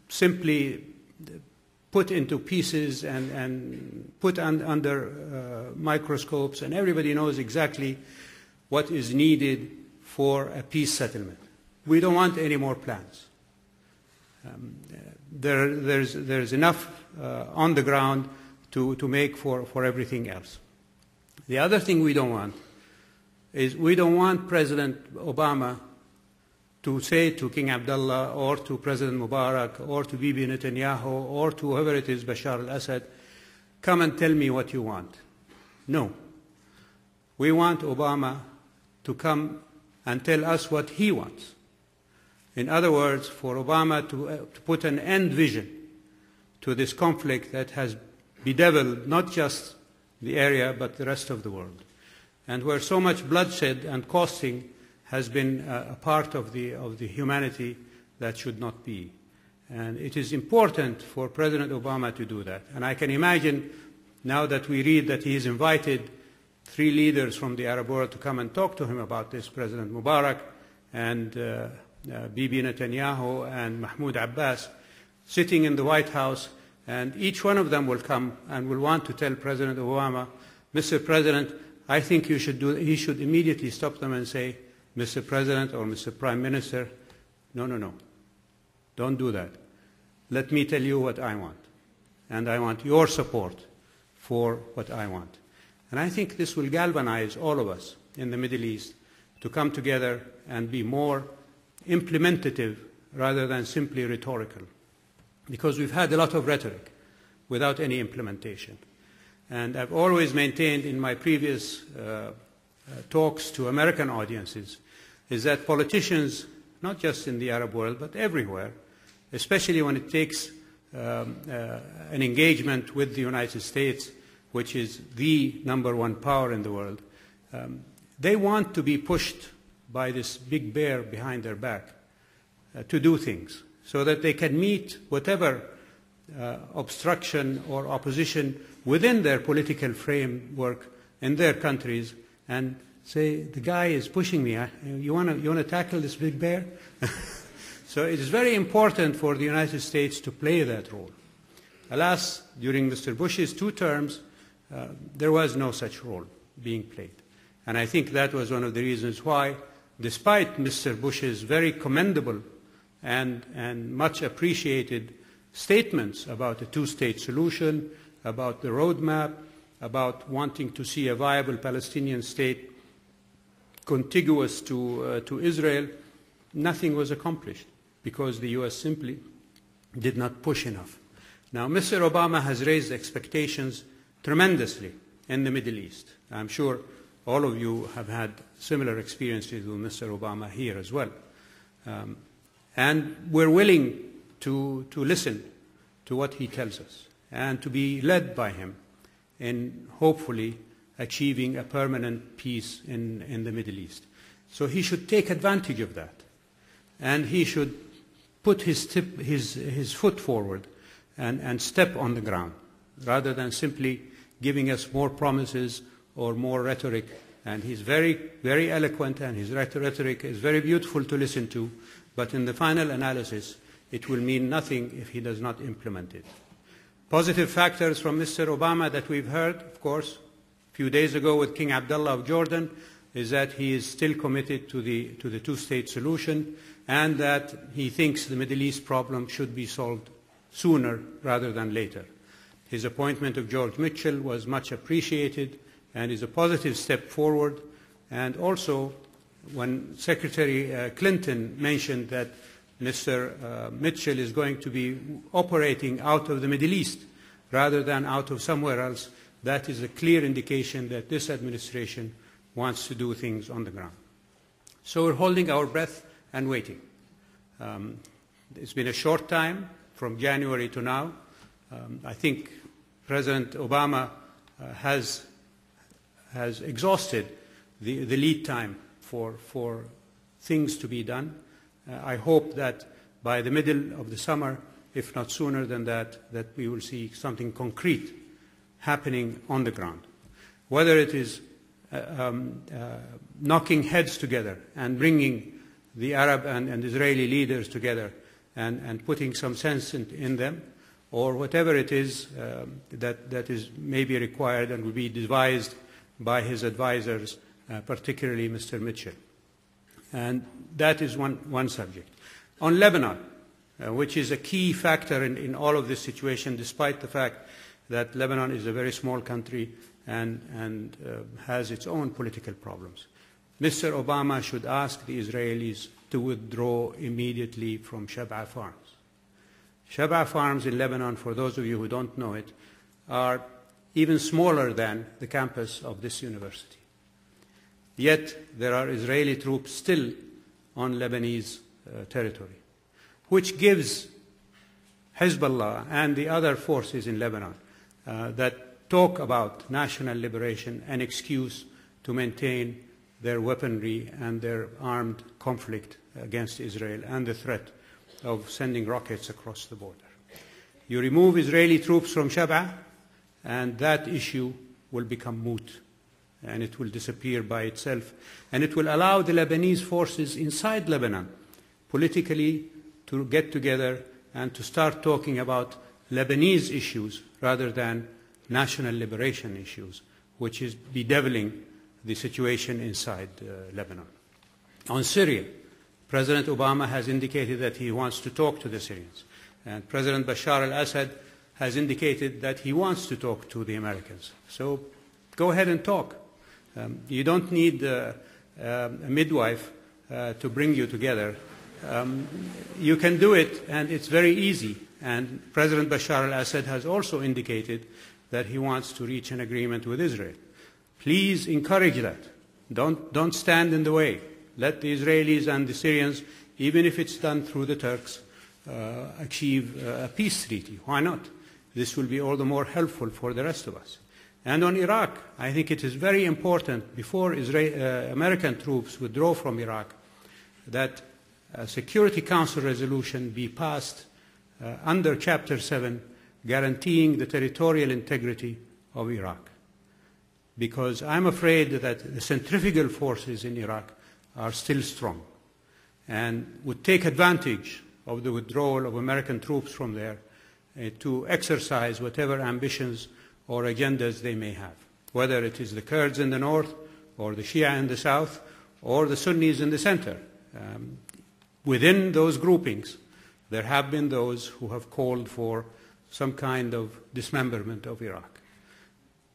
[SPEAKER 4] simply put into pieces and put under microscopes, and everybody knows exactly what is needed for a peace settlement. We don't want any more plans. There's enough on the ground to make for everything else. The other thing we don't want is we don't want President Obama to say to King Abdullah or to President Mubarak or to Bibi Netanyahu or to whoever it is, Bashar al-Assad, come and tell me what you want. No. We want Obama to come and tell us what he wants. In other words, for Obama to put an end vision to this conflict that has bedeviled not just the area but the rest of the world, and where so much bloodshed and costing has been a part of the humanity that should not be. And it is important for President Obama to do that. And I can imagine now that we read that he has invited 3 leaders from the Arab world to come and talk to him about this, President Mubarak and Bibi Netanyahu and Mahmoud Abbas, sitting in the White House, and each one of them will come and will want to tell President Obama, Mr. President, I think he should immediately stop them and say, Mr. President or Mr. Prime Minister, no, don't do that. Let me tell you what I want, and I want your support for what I want. And I think this will galvanize all of us in the Middle East to come together and be more implementative rather than simply rhetorical, because we've had a lot of rhetoric without any implementation. And I've always maintained in my previous talks to American audiences is that politicians, not just in the Arab world, but everywhere, especially when it takes an engagement with the United States, which is the #1 power in the world, they want to be pushed by this big bear behind their back to do things so that they can meet whatever obstruction or opposition within their political framework in their countries and say, the guy is pushing me. You want to tackle this big bear? So it is very important for the United States to play that role. Alas, during Mr. Bush's 2 terms, there was no such role being played. And I think that was one of the reasons why, despite Mr. Bush's very commendable and much appreciated statements about a 2-state solution, about the roadmap, about wanting to see a viable Palestinian state contiguous to Israel, nothing was accomplished because the U.S. simply did not push enough. Now, Mr. Obama has raised expectations tremendously in the Middle East. I'm sure all of you have had similar experiences with Mr. Obama here as well. And we're willing to listen to what he tells us and to be led by him in hopefully achieving a permanent peace in the Middle East. So he should take advantage of that. And he should put his foot forward and step on the ground, rather than simply giving us more promises or more rhetoric. And he's very, very eloquent, and his rhetoric is very beautiful to listen to, but in the final analysis, it will mean nothing if he does not implement it. Positive factors from Mr. Obama that we've heard, of course, a few days ago with King Abdullah of Jordan, is that he is still committed to the 2-state solution, and that he thinks the Middle East problem should be solved sooner rather than later. His appointment of George Mitchell was much appreciated and is a positive step forward. And also, when Secretary Clinton mentioned that Mr. Mitchell is going to be operating out of the Middle East rather than out of somewhere else, that is a clear indication that this administration wants to do things on the ground. So we're holding our breath and waiting. It's been a short time from January to now. I think President Obama has exhausted the lead time for things to be done. I hope that by the middle of the summer, if not sooner than that, that we will see something concrete happening on the ground. Whether it is knocking heads together and bringing the Arab and Israeli leaders together and putting some sense in them, or whatever it is that is maybe required and will be devised by his advisors, particularly Mr. Mitchell. And that is one subject. On Lebanon, which is a key factor in all of this situation, despite the fact that Lebanon is a very small country and has its own political problems. Mr. Obama should ask the Israelis to withdraw immediately from Shab'a Farms. Shab'a Farms in Lebanon, for those of you who don't know it, are even smaller than the campus of this university. Yet there are Israeli troops still on Lebanese territory, which gives Hezbollah and the other forces in Lebanon that talk about national liberation an excuse to maintain their weaponry and their armed conflict against Israel and the threat of sending rockets across the border. You remove Israeli troops from Shab'a, and that issue will become moot, and it will disappear by itself. And it will allow the Lebanese forces inside Lebanon politically to get together and to start talking about Lebanese issues rather than national liberation issues, which is bedeviling the situation inside Lebanon. On Syria, President Obama has indicated that he wants to talk to the Syrians. And President Bashar al-Assad has indicated that he wants to talk to the Americans. So go ahead and talk. You don't need a midwife to bring you together. You can do it, and it's very easy. And President Bashar al-Assad has also indicated that he wants to reach an agreement with Israel. Please encourage that. Don't stand in the way. Let the Israelis and the Syrians, even if it's done through the Turks, achieve a peace treaty. Why not? This will be all the more helpful for the rest of us. And on Iraq, I think it is very important, before American troops withdraw from Iraq, that a Security Council resolution be passed under Chapter 7, guaranteeing the territorial integrity of Iraq. Because I'm afraid that the centrifugal forces in Iraq are still strong and would take advantage of the withdrawal of American troops from there to exercise whatever ambitions or agendas they may have, whether it is the Kurds in the north or the Shia in the south or the Sunnis in the center. Within those groupings, there have been those who have called for some kind of dismemberment of Iraq.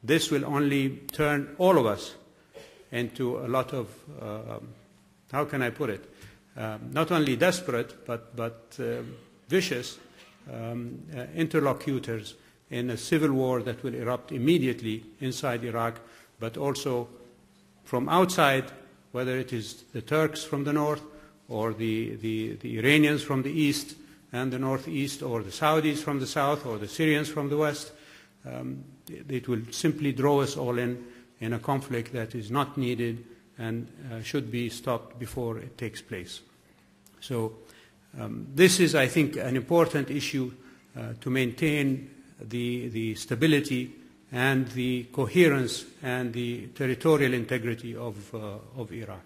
[SPEAKER 4] This will only turn all of us into a lot of, how can I put it, not only desperate but vicious interlocutors in a civil war that will erupt immediately inside Iraq, but also from outside, whether it is the Turks from the north or the Iranians from the east and the northeast, or the Saudis from the south or the Syrians from the west. It will simply draw us all in a conflict that is not needed and should be stopped before it takes place. So this is, I think, an important issue to maintain the stability and the coherence and the territorial integrity of Iraq.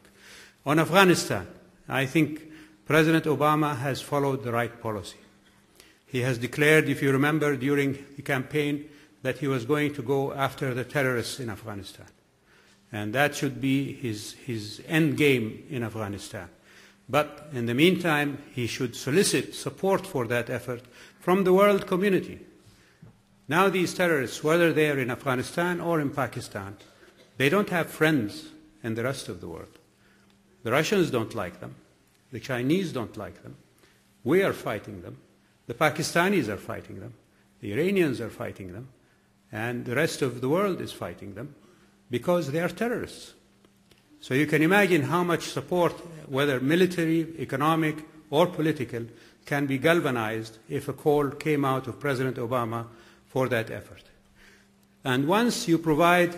[SPEAKER 4] On Afghanistan, I think President Obama has followed the right policy. He has declared, if you remember, during the campaign, that he was going to go after the terrorists in Afghanistan. And that should be his end game in Afghanistan. But in the meantime, he should solicit support for that effort from the world community. Now these terrorists, whether they are in Afghanistan or in Pakistan, they don't have friends in the rest of the world. The Russians don't like them. The Chinese don't like them. We are fighting them. The Pakistanis are fighting them. The Iranians are fighting them. And the rest of the world is fighting them because they are terrorists. So you can imagine how much support, whether military, economic, or political, can be galvanized if a call came out of President Obama for that effort. And once you provide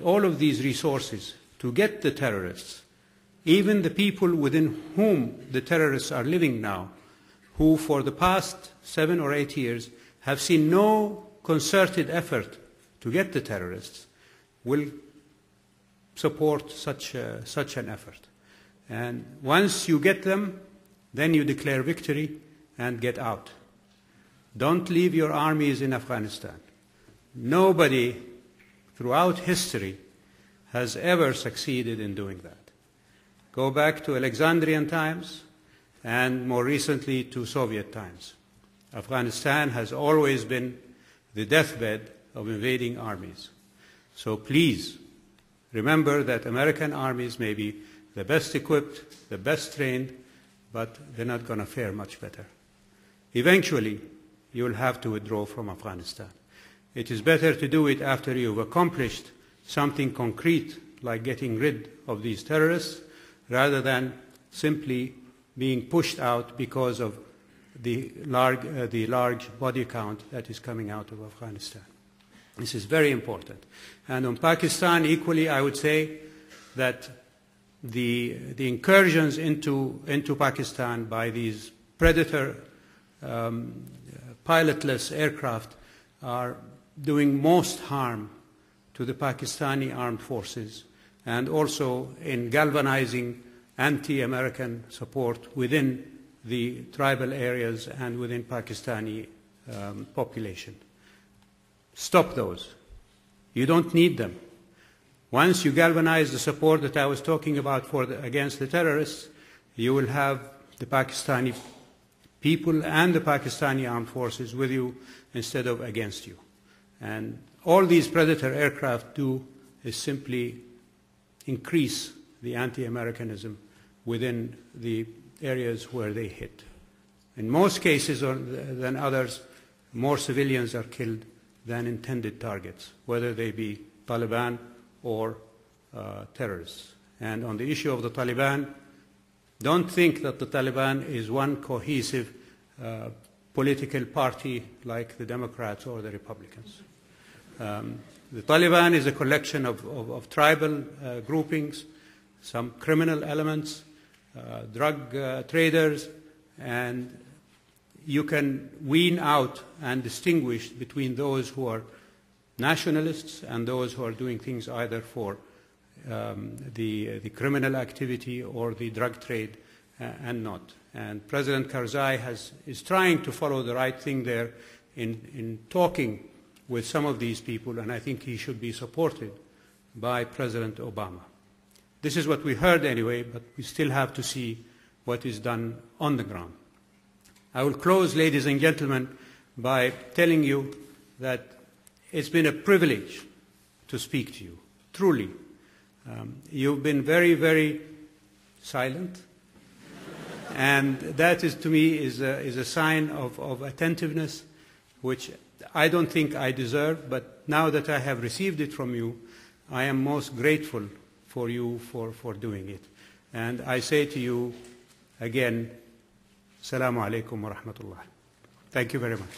[SPEAKER 4] all of these resources to get the terrorists, even the people within whom the terrorists are living now, who for the past 7 or 8 years have seen no concerted effort to get the terrorists, will support such an effort. And once you get them, then you declare victory and get out. Don't leave your armies in Afghanistan. Nobody throughout history has ever succeeded in doing that. Go back to Alexandrian times and more recently to Soviet times. Afghanistan has always been the deathbed of invading armies. So please remember that American armies may be the best equipped, the best trained, but they're not going to fare much better. Eventually, you will have to withdraw from Afghanistan. It is better to do it after you've accomplished something concrete, like getting rid of these terrorists, rather than simply being pushed out because of the large body count that is coming out of Afghanistan. This is very important. And on Pakistan, equally, I would say that the incursions into Pakistan by these predator pilotless aircraft are doing most harm to the Pakistani armed forces, and also in galvanizing anti-American support within the tribal areas and within Pakistani population. Stop those. You don't need them. Once you galvanize the support that I was talking about against the terrorists, you will have the Pakistani people and the Pakistani armed forces with you instead of against you. And all these predator aircraft do is simply increase the anti-Americanism within the areas where they hit. In most cases than others, more civilians are killed than intended targets, whether they be Taliban or terrorists. And on the issue of the Taliban, don't think that the Taliban is one cohesive political party like the Democrats or the Republicans. The Taliban is a collection of tribal groupings, some criminal elements, drug traders, and you can wean out and distinguish between those who are nationalists and those who are doing things either for the criminal activity or the drug trade and not. And President Karzai is trying to follow the right thing there in talking with some of these people, and I think he should be supported by President Obama. This is what we heard anyway, but we still have to see what is done on the ground. I will close, ladies and gentlemen, by telling you that it's been a privilege to speak to you, truly. You've been very, very silent, and that is, to me, is a sign of attentiveness, which I don't think I deserve, but now that I have received it from you, I am most grateful for you for doing it. And I say to you again, Assalamu alaikum wa rahmatullah. Thank you very much.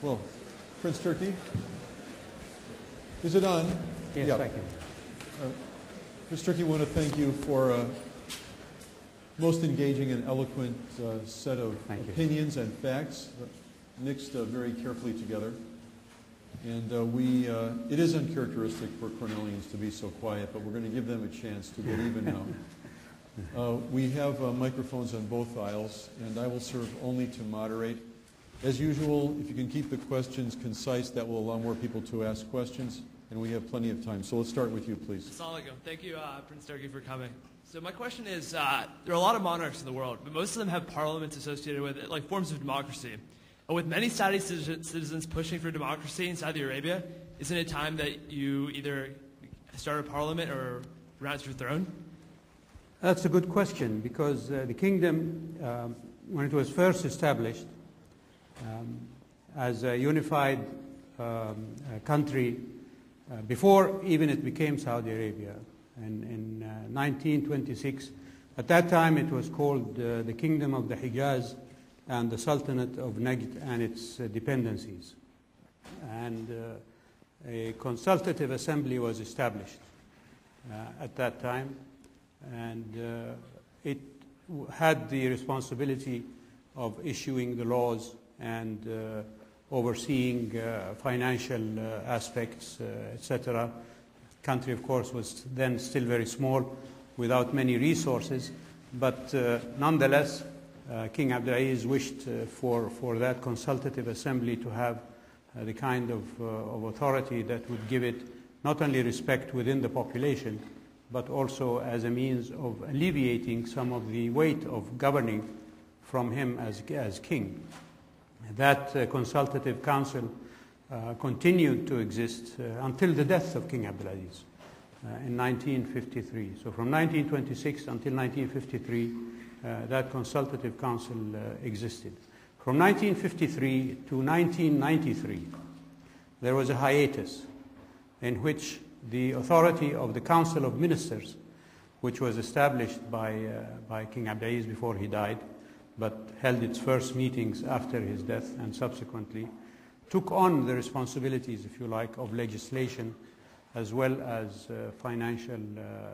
[SPEAKER 3] Well, Prince Turki, is it on?
[SPEAKER 4] Yes,
[SPEAKER 3] yeah.
[SPEAKER 4] I can.
[SPEAKER 3] Prince Turki, I want to thank you for a most engaging and eloquent set of opinions and facts, mixed very carefully together. And it is uncharacteristic for Cornellians to be so quiet, but we're going to give them a chance to get even now. We have microphones on both aisles, and I will serve only to moderate. As usual, if you can keep the questions concise, that will allow more people to ask questions, and we have plenty of time. So let's start with you, please.
[SPEAKER 5] Assalamu alaikum. Thank you, Prince Turki, for coming. So my question is, there are a lot of monarchs in the world, but most of them have parliaments associated with it, like forms of democracy. And with many Saudi citizens pushing for democracy in Saudi Arabia, isn't it time that you either start a parliament or renounce your throne?
[SPEAKER 4] That's a good question, because the kingdom, when it was first established as a unified country, before even it became Saudi Arabia, in 1926, at that time it was called the Kingdom of the Hijaz and the Sultanate of Najd and its dependencies. And a consultative assembly was established at that time, and it had the responsibility of issuing the laws and overseeing financial aspects, etc. The country, of course, was then still very small, without many resources, but nonetheless, King Abdulaziz wished for that consultative assembly to have the kind of authority that would give it not only respect within the population, but also as a means of alleviating some of the weight of governing from him as king. That consultative council continued to exist until the death of King Abdulaziz in 1953. So from 1926 until 1953, that consultative council existed. From 1953 to 1993, there was a hiatus in which the authority of the Council of Ministers, which was established by King Abdulaziz before he died, but held its first meetings after his death and subsequently, took on the responsibilities, if you like, of legislation as well as financial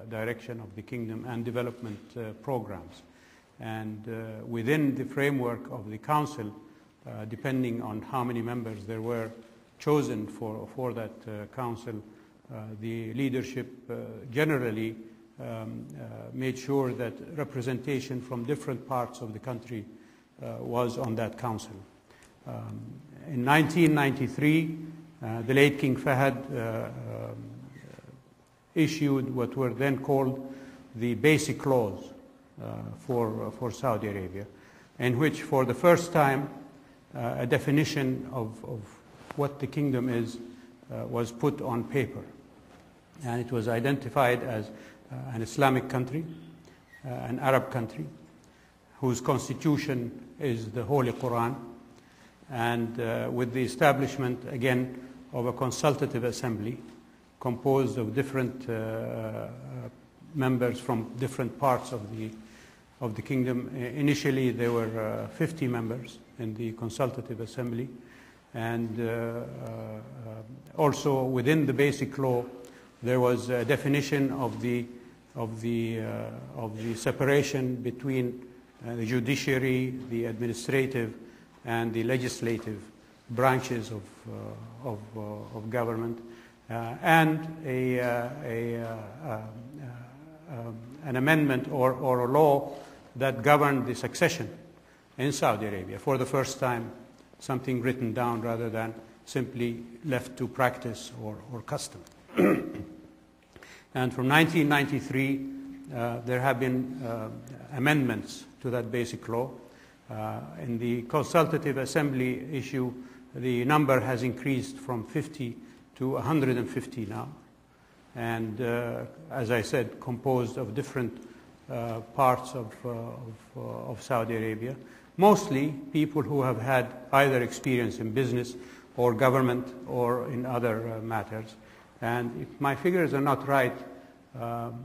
[SPEAKER 4] direction of the kingdom and development programs. And within the framework of the council, depending on how many members there were chosen for that council, the leadership generally made sure that representation from different parts of the country was on that council. In 1993, the late King Fahd issued what were then called the Basic Laws for Saudi Arabia, in which for the first time a definition of what the kingdom is was put on paper. And it was identified as an Islamic country, an Arab country, whose constitution is the Holy Quran, and with the establishment, again, of a consultative assembly composed of different members from different parts of the kingdom. Initially, there were 50 members in the consultative assembly, and also within the Basic Law, there was a definition of the separation between the judiciary, the administrative, and the legislative branches of government, and an amendment or a law that governed the succession in Saudi Arabia. For the first time, something written down rather than simply left to practice or custom. And from 1993, there have been amendments to that Basic Law. In the Consultative Assembly issue, the number has increased from 50 to 150 now. And as I said, composed of different parts of Saudi Arabia, mostly people who have had either experience in business or government or in other matters. And if my figures are not right,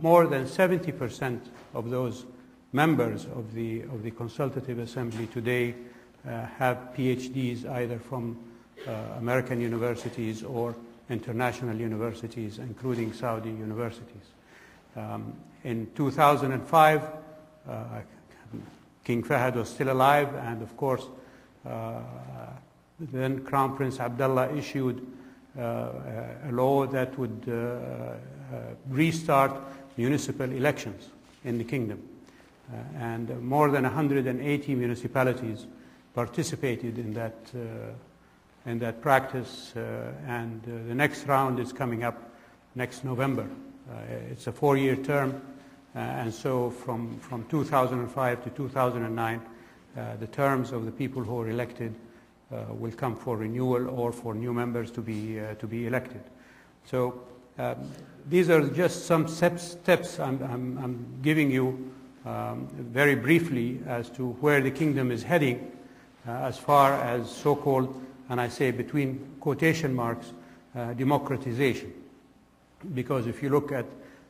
[SPEAKER 4] more than 70% of those members of the Consultative Assembly today have PhDs either from American universities or international universities, including Saudi universities. In 2005, King Fahd was still alive, and of course, then Crown Prince Abdullah issued a law that would restart municipal elections in the kingdom. And more than 180 municipalities participated in that practice, and the next round is coming up next November. It's a 4-year term, and so from 2005 to 2009, the terms of the people who are elected will come for renewal or for new members to be elected. So these are just some steps I'm giving you very briefly as to where the kingdom is heading as far as so-called, and I say between quotation marks, democratization. Because if you look at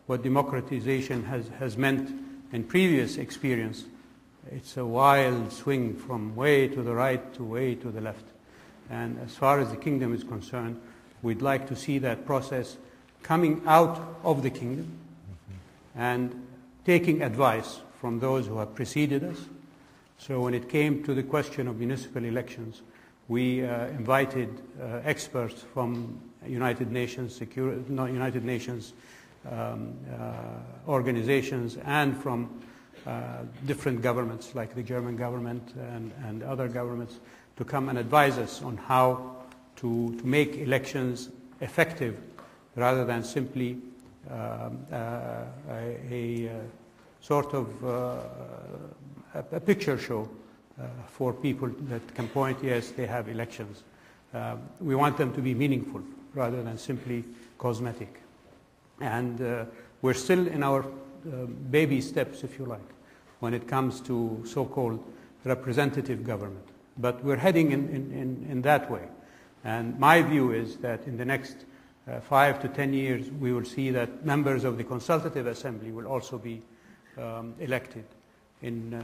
[SPEAKER 4] what democratization has meant in previous experience, it's a wild swing from way to the right to way to the left. And as far as the kingdom is concerned, we'd like to see that process coming out of the kingdom and taking advice from those who have preceded us. So when it came to the question of municipal elections, we invited experts from United Nations organizations and from different governments like the German government and other governments to come and advise us on how to make elections effective rather than simply a sort of a picture show for people that can point, yes, they have elections. We want them to be meaningful rather than simply cosmetic. And we're still in our baby steps, if you like, when it comes to so-called representative government. But we're heading in that way. And my view is that in the next 5 to 10 years, we will see that members of the Consultative Assembly will also be elected in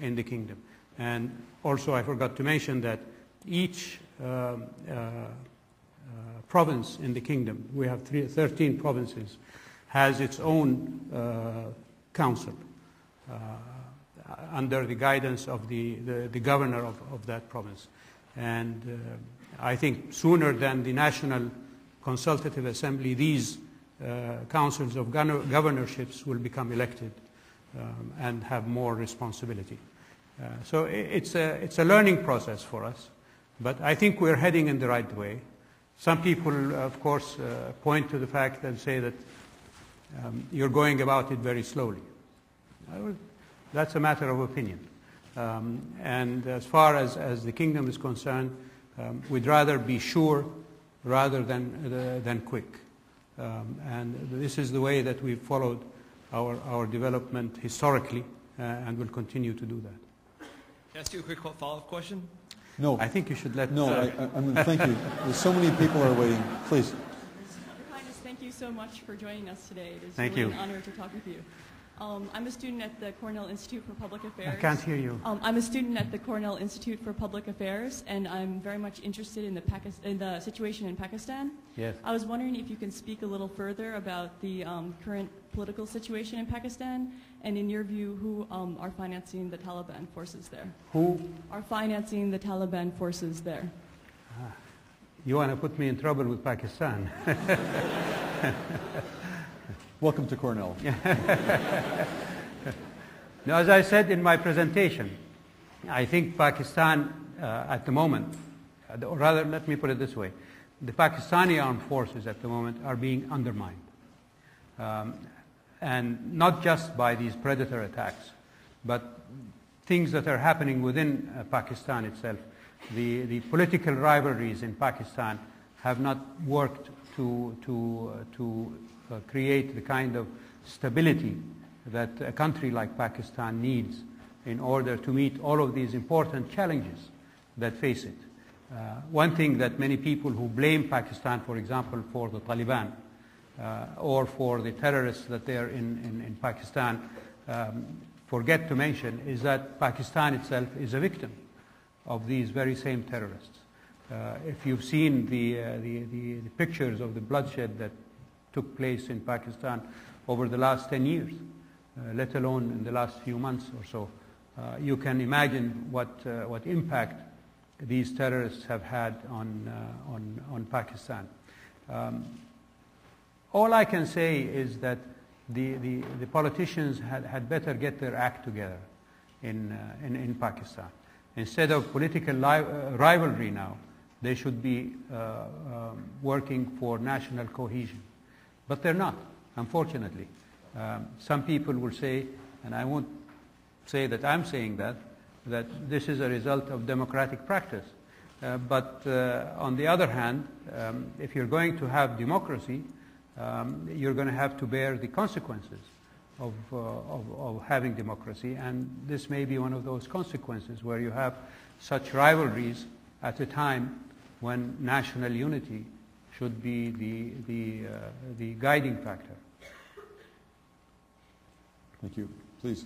[SPEAKER 4] the kingdom. And also I forgot to mention that each province in the kingdom, we have 13 provinces, has its own council under the guidance of the governor of that province. And I think sooner than the National Consultative Assembly, these councils of governorships will become elected and have more responsibility. So it's a learning process for us, but I think we're heading in the right way. Some people, of course, point to the fact and say that you're going about it very slowly. That's a matter of opinion. And as far as the kingdom is concerned, we'd rather be sure rather than quick. And this is the way that we've followed our development historically, and will continue to do that.
[SPEAKER 5] Can I ask you a quick follow-up question?
[SPEAKER 3] No.
[SPEAKER 4] I think you should let...
[SPEAKER 3] No, thank you. There's so many people are waiting. Please.
[SPEAKER 6] Your Highness, thank you so much for joining us today. It is
[SPEAKER 4] Thank
[SPEAKER 6] really
[SPEAKER 4] you.
[SPEAKER 6] an honor to talk with you. I'm a student at the Cornell Institute for Public Affairs.
[SPEAKER 4] I can't hear you.
[SPEAKER 6] I'm a student at the Cornell Institute for Public Affairs, and I'm very much interested in the situation in Pakistan.
[SPEAKER 4] Yes.
[SPEAKER 6] I was wondering if you can speak a little further about the current political situation in Pakistan, and in your view, who are financing the Taliban forces there?
[SPEAKER 4] Who?
[SPEAKER 6] Are financing the Taliban forces there?
[SPEAKER 4] You want to put me in trouble with Pakistan?
[SPEAKER 3] Welcome to Cornell.
[SPEAKER 4] Now, as I said in my presentation, I think Pakistan at the moment, or rather let me put it this way, the Pakistani armed forces at the moment are being undermined. And not just by these predator attacks, but things that are happening within Pakistan itself. The political rivalries in Pakistan have not worked to create the kind of stability that a country like Pakistan needs in order to meet all of these important challenges that face it. One thing that many people who blame Pakistan, for example, for the Taliban or for the terrorists that they are in Pakistan, forget to mention is that Pakistan itself is a victim of these very same terrorists. If you've seen the pictures of the bloodshed that took place in Pakistan over the last 10 years, let alone in the last few months or so, you can imagine what impact these terrorists have had on Pakistan. All I can say is that the politicians had better get their act together in Pakistan. Instead of political rivalry now, they should be working for national cohesion. But they're not, unfortunately. Some people will say, and I won't say that I'm saying that this is a result of democratic practice. But on the other hand, if you're going to have democracy, you're going to have to bear the consequences of having democracy, and this may be one of those consequences where you have such rivalries at a time when national unity should be the guiding factor.
[SPEAKER 3] Thank you. Please.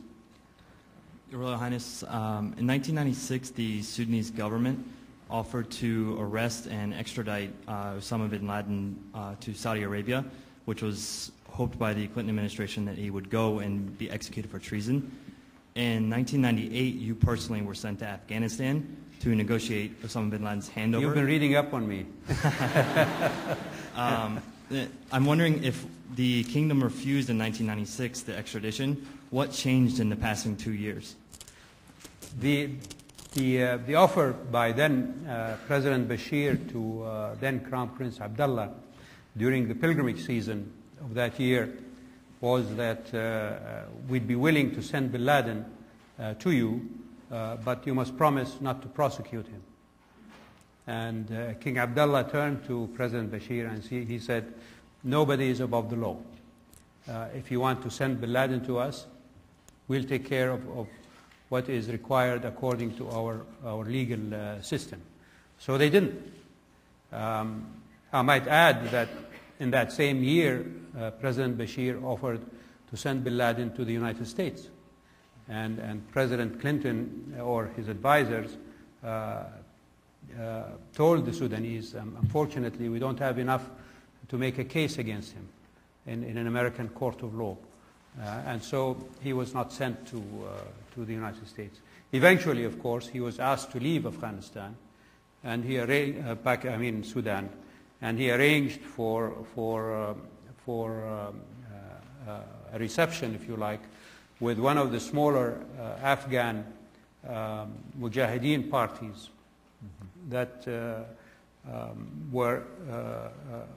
[SPEAKER 7] Your Royal Highness, in 1996, the Sudanese government offered to arrest and extradite Osama bin Laden to Saudi Arabia, which was hoped by the Clinton administration that he would go and be executed for treason. In 1998, you personally were sent to Afghanistan to negotiate Osama bin Laden's handover.
[SPEAKER 4] You've been reading up on me.
[SPEAKER 7] I'm wondering if the kingdom refused in 1996 the extradition, what changed in the passing 2 years?
[SPEAKER 4] The offer by then President Bashir to then Crown Prince Abdullah during the pilgrimage season of that year was that we'd be willing to send bin Laden to you, but you must promise not to prosecute him. And King Abdullah turned to President Bashir and he said, nobody is above the law. If you want to send bin Laden to us, we'll take care of what is required according to our legal system. So they didn't. I might add that in that same year, President Bashir offered to send bin Laden to the United States. And President Clinton or his advisors told the Sudanese, unfortunately, we don't have enough to make a case against him in an American court of law. And so he was not sent to the United States. Eventually, of course, he was asked to leave Afghanistan, and he arranged, Sudan, and he arranged for a reception, if you like, with one of the smaller Afghan Mujahideen parties that were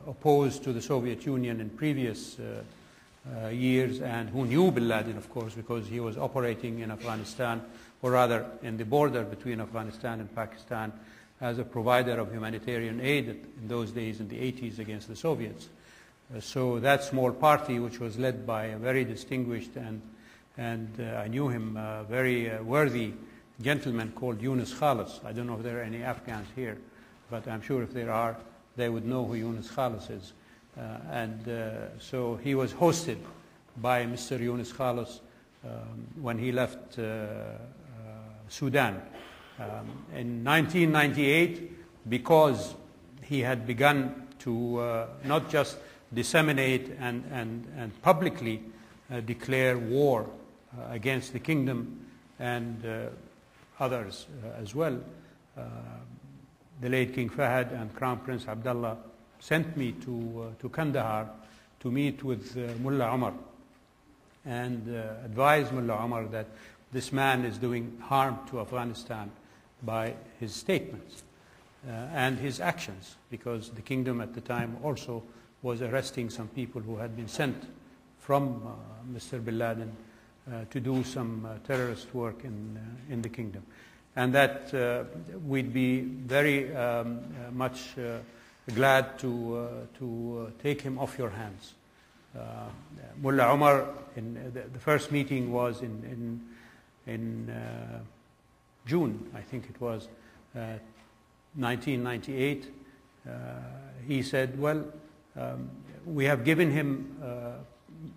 [SPEAKER 4] opposed to the Soviet Union in previous years, and who knew bin Laden, of course, because he was operating in Afghanistan, or rather in the border between Afghanistan and Pakistan, as a provider of humanitarian aid in those days in the 80s against the Soviets. So that small party, which was led by a very distinguished and I knew him, very worthy gentleman called Yunus Khalis. I don't know if there are any Afghans here, but I'm sure if there are, they would know who Yunus Khalis is. So he was hosted by Mr. Yunus Khalis when he left Sudan. In 1998, because he had begun to not just disseminate and publicly declare war against the kingdom and others as well, the late King Fahd and Crown Prince Abdullah sent me to Kandahar to meet with Mullah Omar and advise Mullah Omar that this man is doing harm to Afghanistan by his statements and his actions, because the kingdom at the time also was arresting some people who had been sent from Mr. bin Laden to do some terrorist work in the kingdom. And that we'd be very much glad to take him off your hands. Mullah Omar, the first meeting was in June, I think it was, 1998. He said, well, we have given him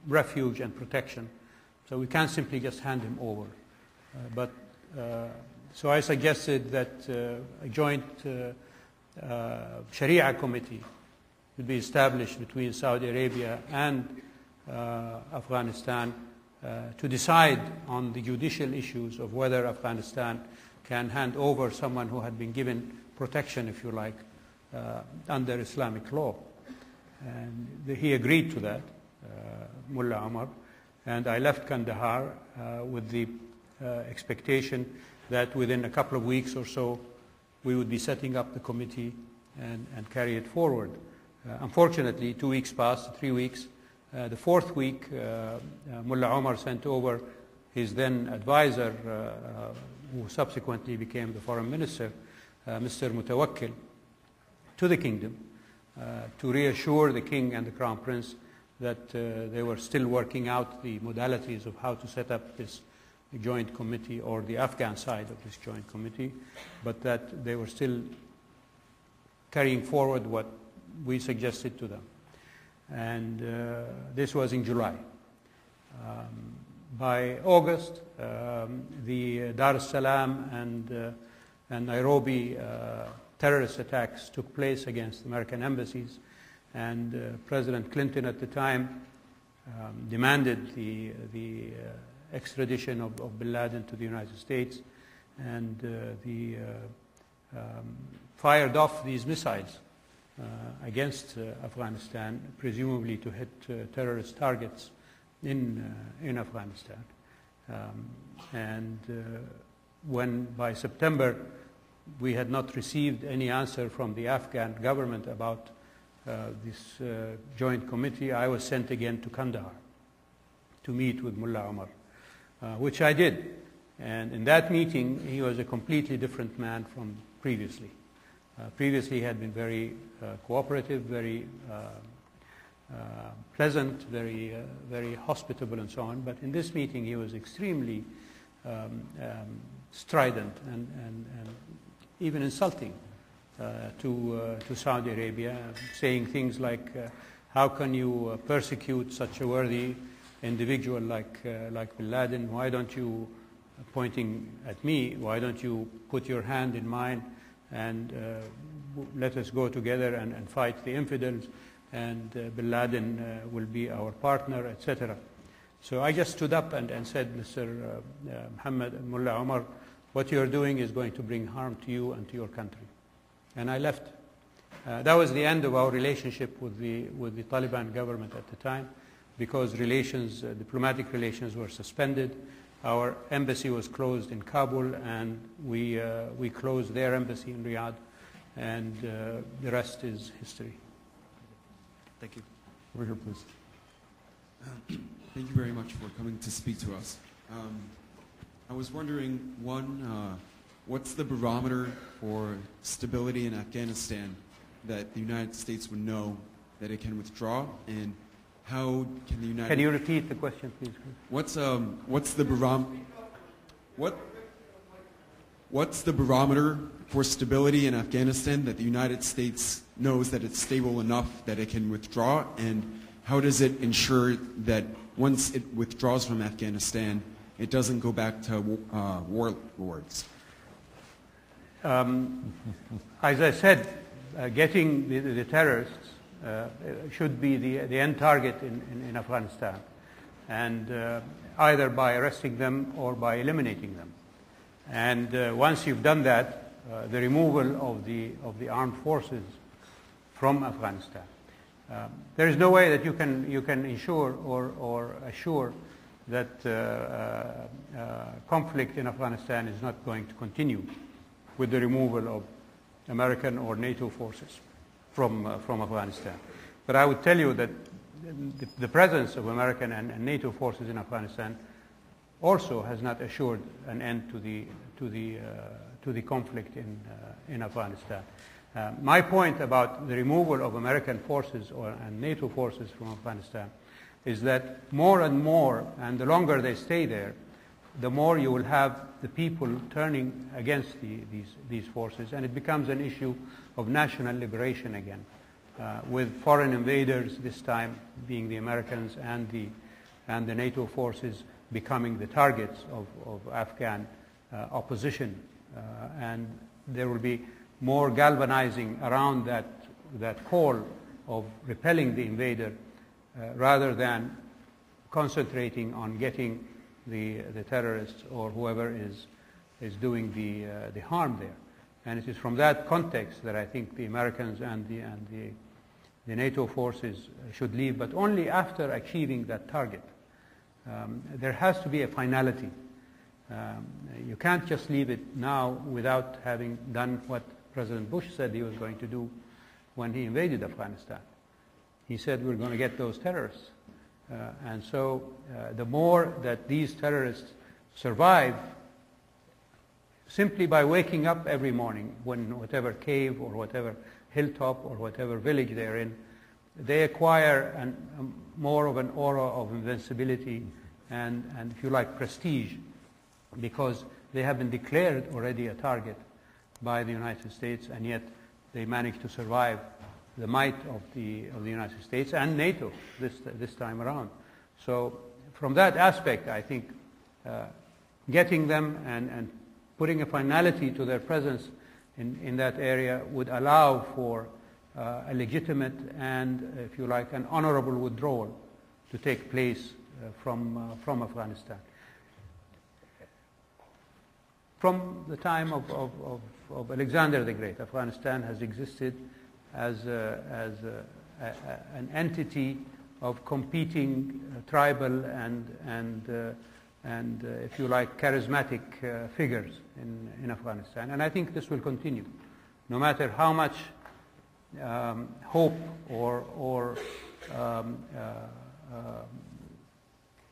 [SPEAKER 4] refuge and protection, so we can't simply just hand him over. So I suggested that a joint Sharia committee will be established between Saudi Arabia and Afghanistan to decide on the judicial issues of whether Afghanistan can hand over someone who had been given protection, if you like, under Islamic law. And he agreed to that, Mullah Omar, and I left Kandahar with the expectation that within a couple of weeks or so we would be setting up the committee and carry it forward. Unfortunately, 2 weeks passed, 3 weeks. The fourth week, Mullah Omar sent over his then advisor, who subsequently became the foreign minister, Mr. Mutawakkil, to the kingdom to reassure the king and the crown prince that they were still working out the modalities of how to set up this joint committee, or the Afghan side of this joint committee, but that they were still carrying forward what we suggested to them. And this was in July. By August, the Dar es Salaam and Nairobi terrorist attacks took place against American embassies, and President Clinton at the time demanded the extradition of bin Laden to the United States, and fired off these missiles against Afghanistan, presumably to hit terrorist targets in Afghanistan. When by September we had not received any answer from the Afghan government about this joint committee, I was sent again to Kandahar to meet with Mullah Omar, which I did. And in that meeting, he was a completely different man from previously. Previously, he had been very cooperative, very pleasant, very hospitable, and so on. But in this meeting, he was extremely strident and even insulting to Saudi Arabia, saying things like, "How can you persecute such a worthy individual like bin Laden? Why don't you," pointing at me, "why don't you put your hand in mine and let us go together and fight the infidels, and bin Laden will be our partner," etc. So I just stood up and said, "Mr. Muhammad Mullah Omar, what you're doing is going to bring harm to you and to your country." And I left. That was the end of our relationship with the Taliban government at the time, because diplomatic relations were suspended. Our embassy was closed in Kabul, and we closed their embassy in Riyadh, and the rest is history.
[SPEAKER 7] Thank you.
[SPEAKER 3] Over here, please.
[SPEAKER 8] Thank you very much for coming to speak to us. I was wondering, what's the barometer for stability in Afghanistan that the United States would know that it can withdraw, and how can the United...
[SPEAKER 4] Can you repeat the question, please?
[SPEAKER 8] What's the barometer for stability in Afghanistan that the United States knows that it's stable enough that it can withdraw, and how does it ensure that once it withdraws from Afghanistan, it doesn't go back to warlords?
[SPEAKER 4] As I said, getting the terrorists should be the end target in Afghanistan, and either by arresting them or by eliminating them. And once you've done that, the removal of the armed forces from Afghanistan. There is no way that you can ensure or assure that conflict in Afghanistan is not going to continue with the removal of American or NATO forces from Afghanistan. But I would tell you that the presence of American and NATO forces in Afghanistan also has not assured an end to the conflict in Afghanistan. My point about the removal of American forces and NATO forces from Afghanistan is that more and more, and the longer they stay there, the more you will have the people turning against these forces, and it becomes an issue of national liberation again, with foreign invaders this time being the Americans and the NATO forces becoming the targets of Afghan opposition, and there will be more galvanizing around that call of repelling the invader rather than concentrating on getting the terrorists or whoever is doing the harm there. And it is from that context that I think the Americans and the NATO forces should leave, but only after achieving that target. There has to be a finality. You can't just leave it now without having done what President Bush said he was going to do when he invaded Afghanistan. He said we're going to get those terrorists. And so the more that these terrorists survive, simply by waking up every morning, when whatever cave or whatever hilltop or whatever village they're in, they acquire more of an aura of invincibility and, if you like, prestige, because they have been declared already a target by the United States, and yet they manage to survive the might of the United States and NATO this time around. So from that aspect, I think getting them and putting a finality to their presence in that area would allow for a legitimate and, if you like, an honorable withdrawal to take place from Afghanistan. From the time of Alexander the Great, Afghanistan has existed as an entity of competing tribal and if you like, charismatic figures in Afghanistan. And I think this will continue, no matter how much hope or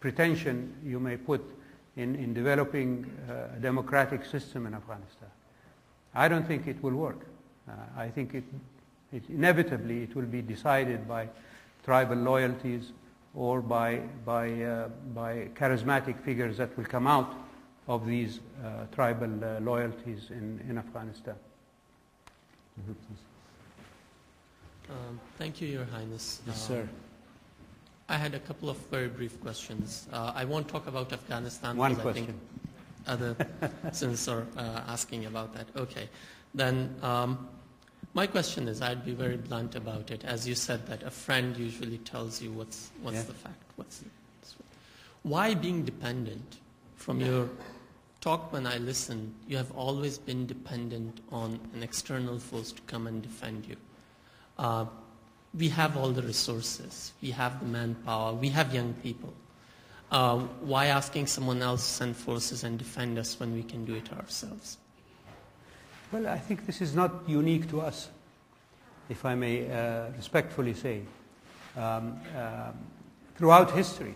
[SPEAKER 4] pretension you may put in developing a democratic system in Afghanistan. I don't think it will work. I think inevitably it will be decided by tribal loyalties or by charismatic figures that will come out of these tribal loyalties in Afghanistan.
[SPEAKER 9] Thank you, Your Highness.
[SPEAKER 4] Yes, sir.
[SPEAKER 9] I had a couple of very brief questions. I won't talk about Afghanistan.
[SPEAKER 4] One
[SPEAKER 9] because
[SPEAKER 4] question.
[SPEAKER 9] I think other citizens are asking about that. Okay. Then my question is, I'd be very blunt about it. As you said that a friend usually tells you what's the fact. Why being dependent? From your talk when I listened, you have always been dependent on an external force to come and defend you. We have all the resources. We have the manpower. We have young people. Why asking someone else to send forces and defend us when we can do it ourselves?
[SPEAKER 4] Well, I think this is not unique to us, if I may respectfully say. Throughout history,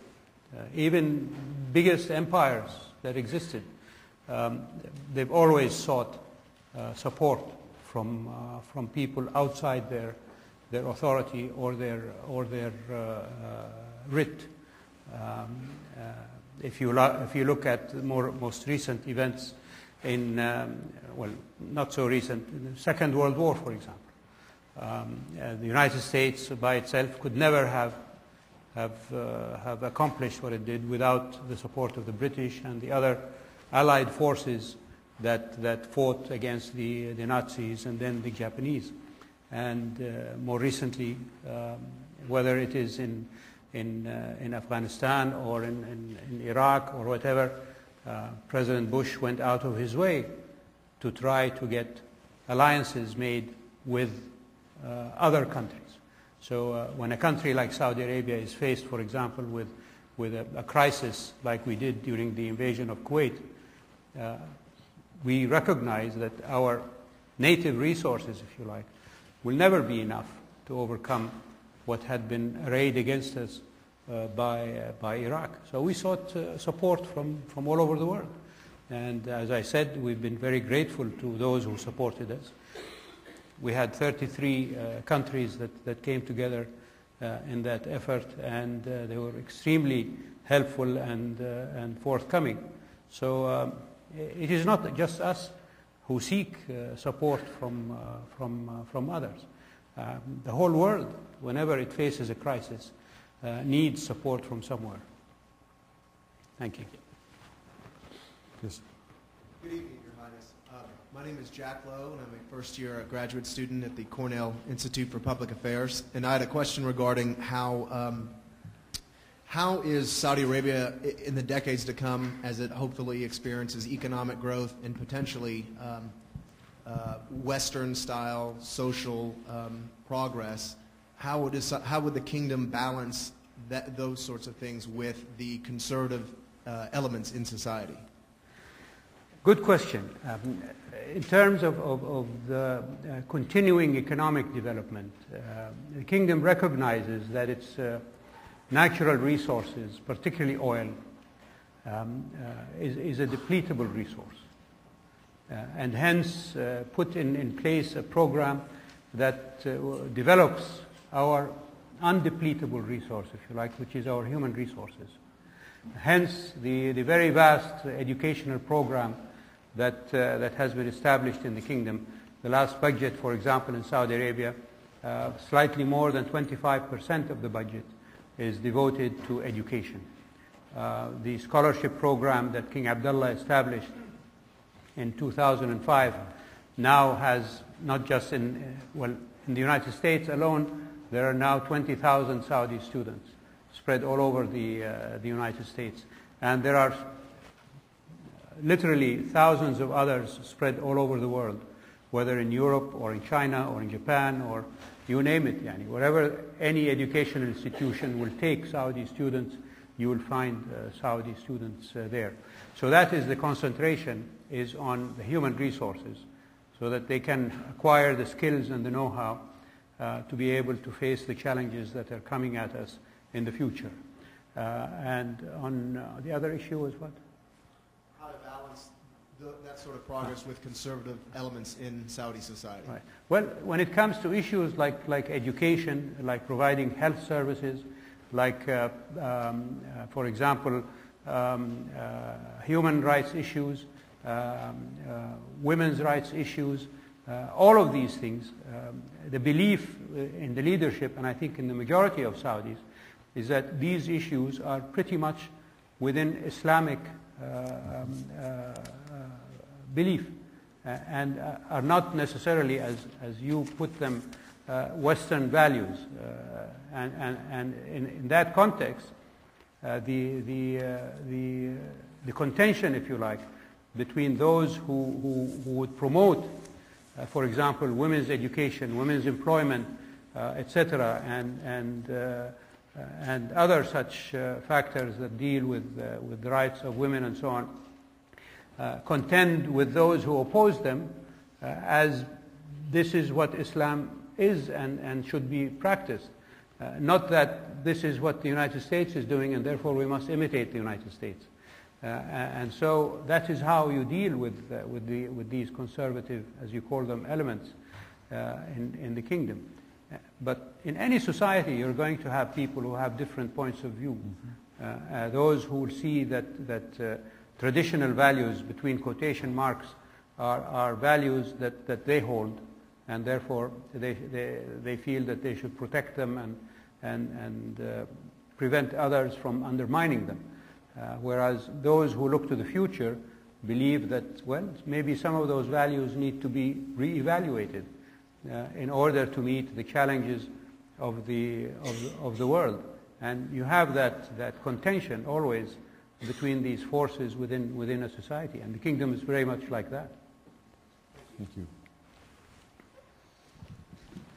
[SPEAKER 4] even biggest empires that existed, they've always sought support from people outside their authority or their writ. If you look at the most recent events in, well, not so recent, in the Second World War, for example. The United States by itself could never have accomplished what it did without the support of the British and the other Allied forces that fought against the Nazis and then the Japanese. And more recently, whether it is in Afghanistan or in Iraq or whatever, President Bush went out of his way to try to get alliances made with other countries. So when a country like Saudi Arabia is faced, for example, with a crisis like we did during the invasion of Kuwait, we recognize that our native resources, if you like, will never be enough to overcome what had been arrayed against us by Iraq. So we sought support from all over the world. And as I said, we've been very grateful to those who supported us. We had 33 countries that came together in that effort, and they were extremely helpful and forthcoming. So it is not just us who seek support from others. The whole world, whenever it faces a crisis, needs support from somewhere. Thank you.
[SPEAKER 3] Yes.
[SPEAKER 10] Good evening, Your Highness. My name is Jack Lowe, and I'm a first-year graduate student at the Cornell Institute for Public Affairs. And I had a question regarding how is Saudi Arabia in the decades to come, as it hopefully experiences economic growth and potentially Western-style social progress, how would the kingdom balance those sorts of things with the conservative elements in society?
[SPEAKER 4] Good question. In terms of the continuing economic development, the kingdom recognizes that its natural resources, particularly oil, is a depletable resource. And hence put in place a program that develops our undepletable resource, if you like, which is our human resources. Hence the very vast educational program that has been established in the kingdom. The last budget, for example, in Saudi Arabia, slightly more than 25% of the budget is devoted to education. The scholarship program that King Abdullah established in 2005 now has not just in the United States alone, there are now 20,000 Saudi students spread all over the United States. And there are literally thousands of others spread all over the world, whether in Europe or in China or in Japan or you name it. Yani, wherever any educational institution will take Saudi students, you will find Saudi students there. So that is the concentration is on the human resources so that they can acquire the skills and the know-how to be able to face the challenges that are coming at us in the future. And on the other issue was what?
[SPEAKER 10] How to balance that sort of progress with conservative elements in Saudi society.
[SPEAKER 4] Right. Well, when it comes to issues like education, like providing health services, like, for example, human rights issues, women's rights issues, all of these things, the belief in the leadership, and I think in the majority of Saudis, is that these issues are pretty much within Islamic belief and are not necessarily, as you put them, Western values. And in that context, the contention, if you like, between those who would promote, for example, women's education, women's employment, etc., and other such factors that deal with the rights of women and so on, contend with those who oppose them as this is what Islam is and should be practiced. Not that this is what the United States is doing and therefore we must imitate the United States. And so that is how you deal with these conservative, as you call them, elements in the kingdom. But in any society, you're going to have people who have different points of view. Those who will see that traditional values, between quotation marks, are values that they hold, and therefore they feel that they should protect them and prevent others from undermining them. Whereas those who look to the future believe that, well, maybe some of those values need to be re-evaluated in order to meet the challenges of the world. And you have that contention always between these forces within a society. And the kingdom is very much like that.
[SPEAKER 3] Thank you.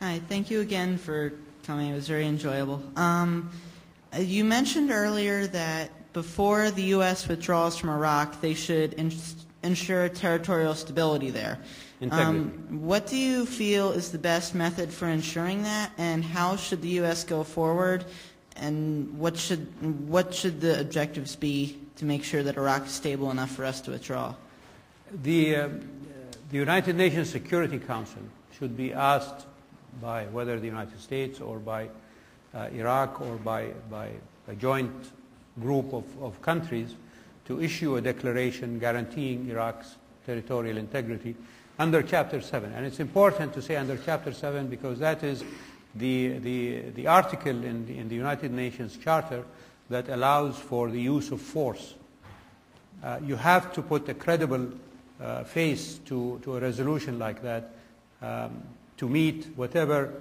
[SPEAKER 11] Hi, thank you again for coming. It was very enjoyable. You mentioned earlier that before the U.S. withdraws from Iraq, they should ensure territorial stability there. What do you feel is the best method for ensuring that, and how should the U.S. go forward, and what should the objectives be to make sure that Iraq is stable enough for us to withdraw?
[SPEAKER 4] The United Nations Security Council should be asked by whether the United States or by Iraq or by a joint group of countries to issue a declaration guaranteeing Iraq's territorial integrity under Chapter 7. And it's important to say under Chapter 7 because that is the article in the United Nations Charter that allows for the use of force. You have to put a credible face to a resolution like that, to meet whatever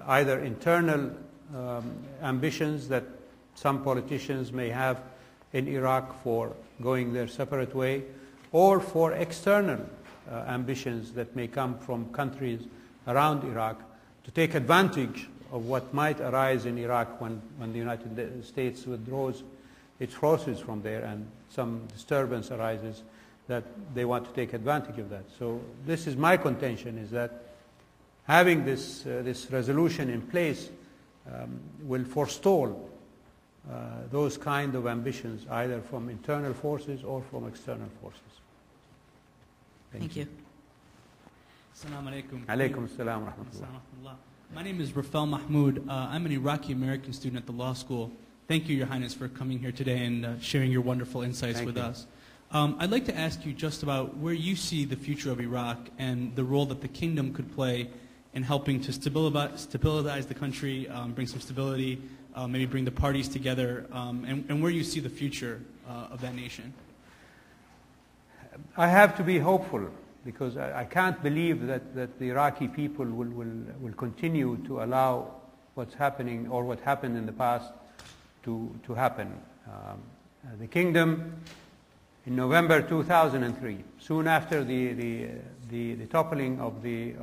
[SPEAKER 4] either internal ambitions that some politicians may have in Iraq for going their separate way, or for external ambitions that may come from countries around Iraq to take advantage of what might arise in Iraq when the United States withdraws its forces from there and some disturbance arises, that they want to take advantage of that. So this is my contention, is that having this resolution in place will forestall those kind of ambitions, either from internal forces or from external forces.
[SPEAKER 11] Thank you.
[SPEAKER 12] Assalamu alaikum.
[SPEAKER 4] Alaikum assalam wa rahmatullah.
[SPEAKER 12] My name is Rafael Mahmoud. I'm an Iraqi-American student at the law school. Thank you, Your Highness, for coming here today and sharing your wonderful insights with us. I'd like to ask you just about where you see the future of Iraq and the role that the kingdom could play in helping to stabilize the country, bring some stability, maybe bring the parties together, and where you see the future of that nation.
[SPEAKER 4] I have to be hopeful, because I can't believe that the Iraqi people will continue to allow what's happening or what happened in the past to happen. The kingdom, in November 2003, soon after the toppling of the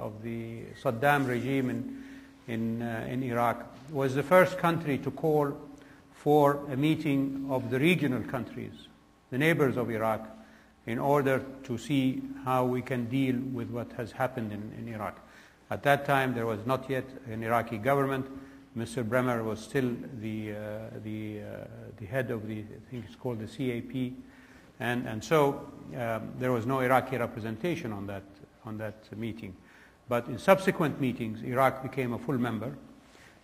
[SPEAKER 4] Saddam regime in Iraq, was the first country to call for a meeting of the regional countries, the neighbors of Iraq, in order to see how we can deal with what has happened in Iraq. At that time, there was not yet an Iraqi government. Mr. Bremer was still the head of I think it's called the CAP, and so there was no Iraqi representation on that meeting. But in subsequent meetings, Iraq became a full member,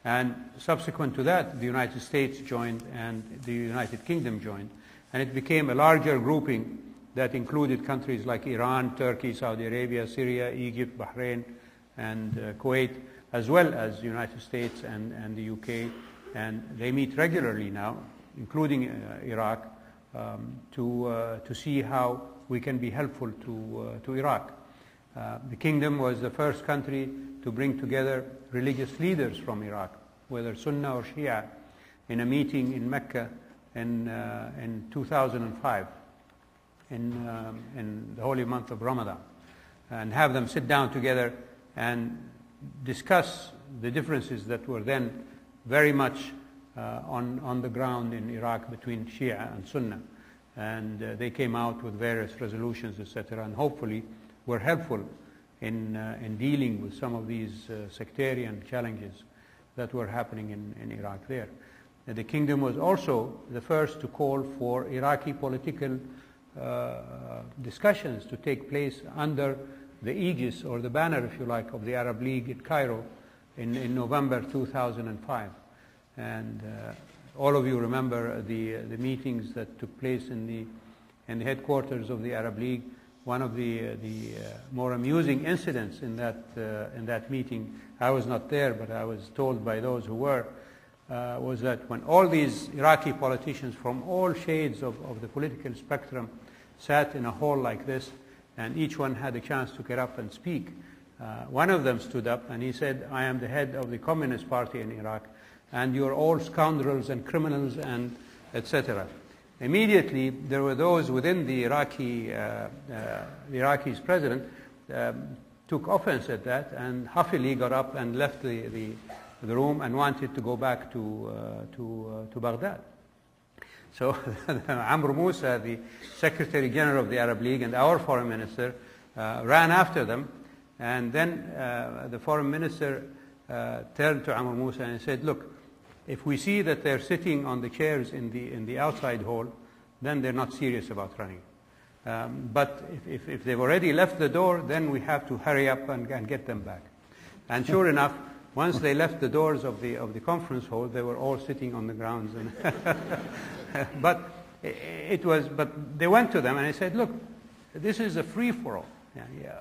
[SPEAKER 4] and subsequent to that, the United States joined and the United Kingdom joined, and it became a larger grouping that included countries like Iran, Turkey, Saudi Arabia, Syria, Egypt, Bahrain, and Kuwait, as well as the United States and the UK. And they meet regularly now, including Iraq, to see how we can be helpful to Iraq. The kingdom was the first country to bring together religious leaders from Iraq, whether Sunni or Shia, in a meeting in Mecca in 2005. In the holy month of Ramadan, and have them sit down together and discuss the differences that were then very much on the ground in Iraq between Shia and Sunni. And they came out with various resolutions, etc., and hopefully were helpful in dealing with some of these sectarian challenges that were happening in Iraq there. The kingdom was also the first to call for Iraqi political discussions to take place under the aegis or the banner, if you like, of the Arab League in Cairo in November 2005. And all of you remember the meetings that took place in the headquarters of the Arab League. One of the more amusing incidents in that meeting, I was not there, but I was told by those who were, was that when all these Iraqi politicians from all shades of the political spectrum sat in a hall like this, and each one had a chance to get up and speak, one of them stood up and he said, "I am the head of the Communist Party in Iraq, and you're all scoundrels and criminals," and etc. Immediately, there were those within the Iraqi's president took offense at that, and huffily got up and left the room and wanted to go back to Baghdad. So Amr Moussa, the Secretary General of the Arab League, and our Foreign Minister ran after them, and then the Foreign Minister turned to Amr Moussa and said, "Look, if we see that they're sitting on the chairs in the outside hall, then they're not serious about running. But if they've already left the door, then we have to hurry up and get them back." And sure enough, once they left the doors of the conference hall, they were all sitting on the grounds. But they went to them and I said, "Look, this is a free-for-all.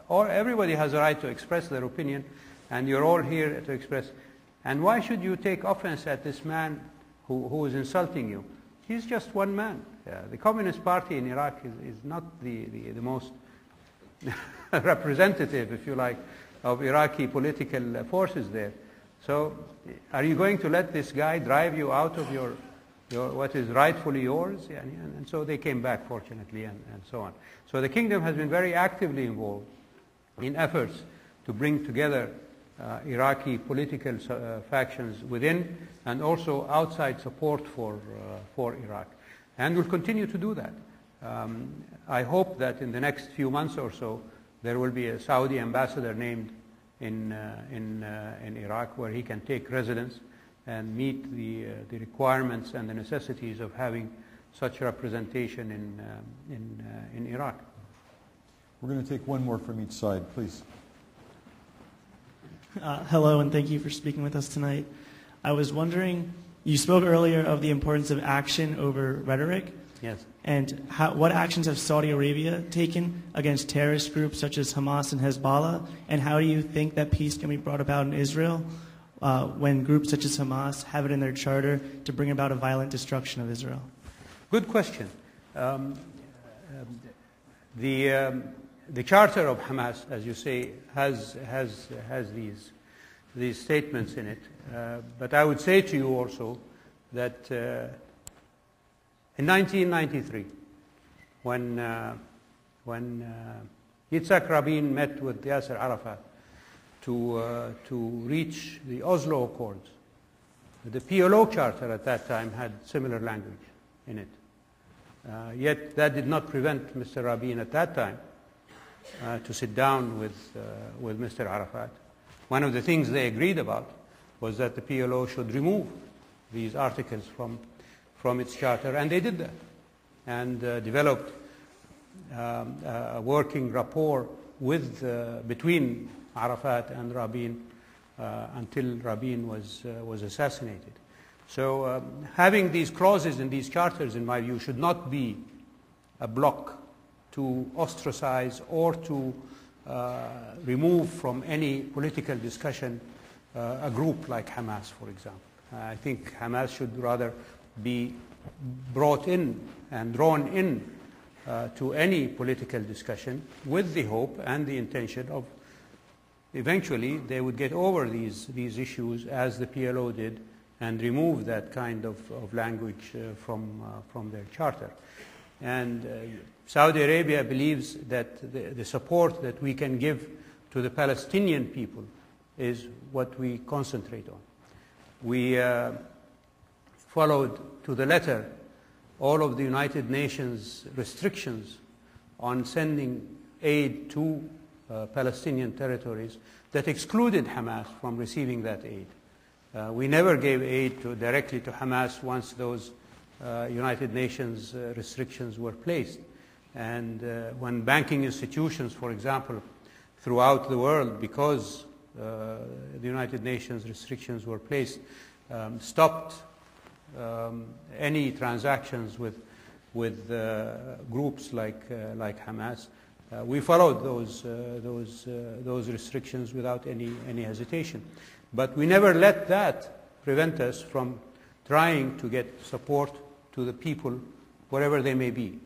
[SPEAKER 4] Or everybody has a right to express their opinion, and you're all here to express. And why should you take offense at this man who is insulting you? He's just one man. The Communist Party in Iraq is not the most representative, if you like, of Iraqi political forces there. So are you going to let this guy drive you out of your what is rightfully yours? And so they came back, fortunately, and so on. So the kingdom has been very actively involved in efforts to bring together Iraqi political factions within and also outside support for Iraq. And will continue to do that. I hope that in the next few months or so there will be a Saudi ambassador named in Iraq where he can take residence and meet the requirements and the necessities of having such representation in Iraq.
[SPEAKER 3] We're going to take one more from each side, please.
[SPEAKER 13] Hello, and thank you for speaking with us tonight. I was wondering, you spoke earlier of the importance of action over rhetoric.
[SPEAKER 4] Yes.
[SPEAKER 13] And what actions have Saudi Arabia taken against terrorist groups such as Hamas and Hezbollah? And how do you think that peace can be brought about in Israel when groups such as Hamas have it in their charter to bring about a violent destruction of Israel?
[SPEAKER 4] Good question. The charter of Hamas, as you say, has these statements in it. But I would say to you also that in 1993, when Yitzhak Rabin met with Yasser Arafat to reach the Oslo Accords, the PLO charter at that time had similar language in it. Yet that did not prevent Mr. Rabin at that time to sit down with Mr. Arafat. One of the things they agreed about was that the PLO should remove these articles from its charter, and they did that, and developed a working rapport between Arafat and Rabin until Rabin was assassinated. So having these clauses in these charters, in my view, should not be a block to ostracize or to remove from any political discussion a group like Hamas, for example. I think Hamas should rather be brought in and drawn in to any political discussion with the hope and the intention of eventually they would get over these issues as the PLO did and remove that kind of language from their charter. And Saudi Arabia believes that the support that we can give to the Palestinian people is what we concentrate on. We followed to the letter all of the United Nations restrictions on sending aid to Palestinian territories that excluded Hamas from receiving that aid. We never gave aid directly to Hamas once those United Nations restrictions were placed. And when banking institutions, for example, throughout the world, because the United Nations restrictions were placed, stopped any transactions with groups like Hamas, we followed those restrictions without any hesitation. But we never let that prevent us from trying to get support to the people wherever they may be,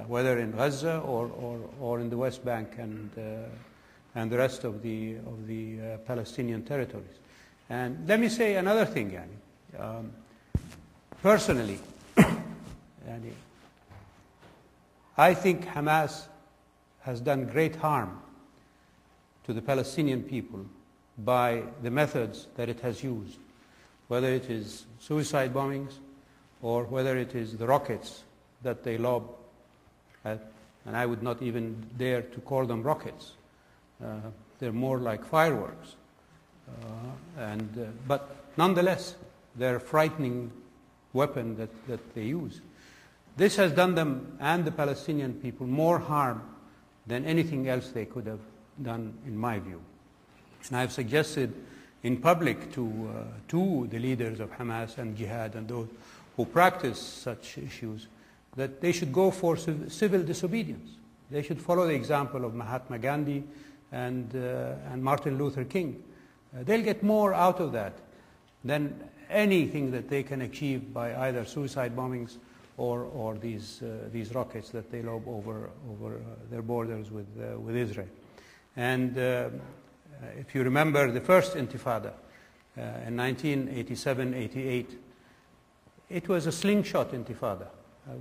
[SPEAKER 4] whether in Gaza or in the West Bank and the rest of the Palestinian territories. And let me say another thing, Yani. Personally, Yani, I think Hamas has done great harm to the Palestinian people by the methods that it has used, whether it is suicide bombings or whether it is the rockets that they lob at, and I would not even dare to call them rockets. They're more like fireworks. But nonetheless, they're a frightening weapon that they use. This has done them and the Palestinian people more harm than anything else they could have done, in my view. And I've suggested in public to the leaders of Hamas and Jihad and those who practice such issues that they should go for civil disobedience. They should follow the example of Mahatma Gandhi and Martin Luther King. They'll get more out of that than anything that they can achieve by either suicide bombings or these rockets that they lob over their borders with Israel. And if you remember the first Intifada in 1987-88, it was a slingshot Intifada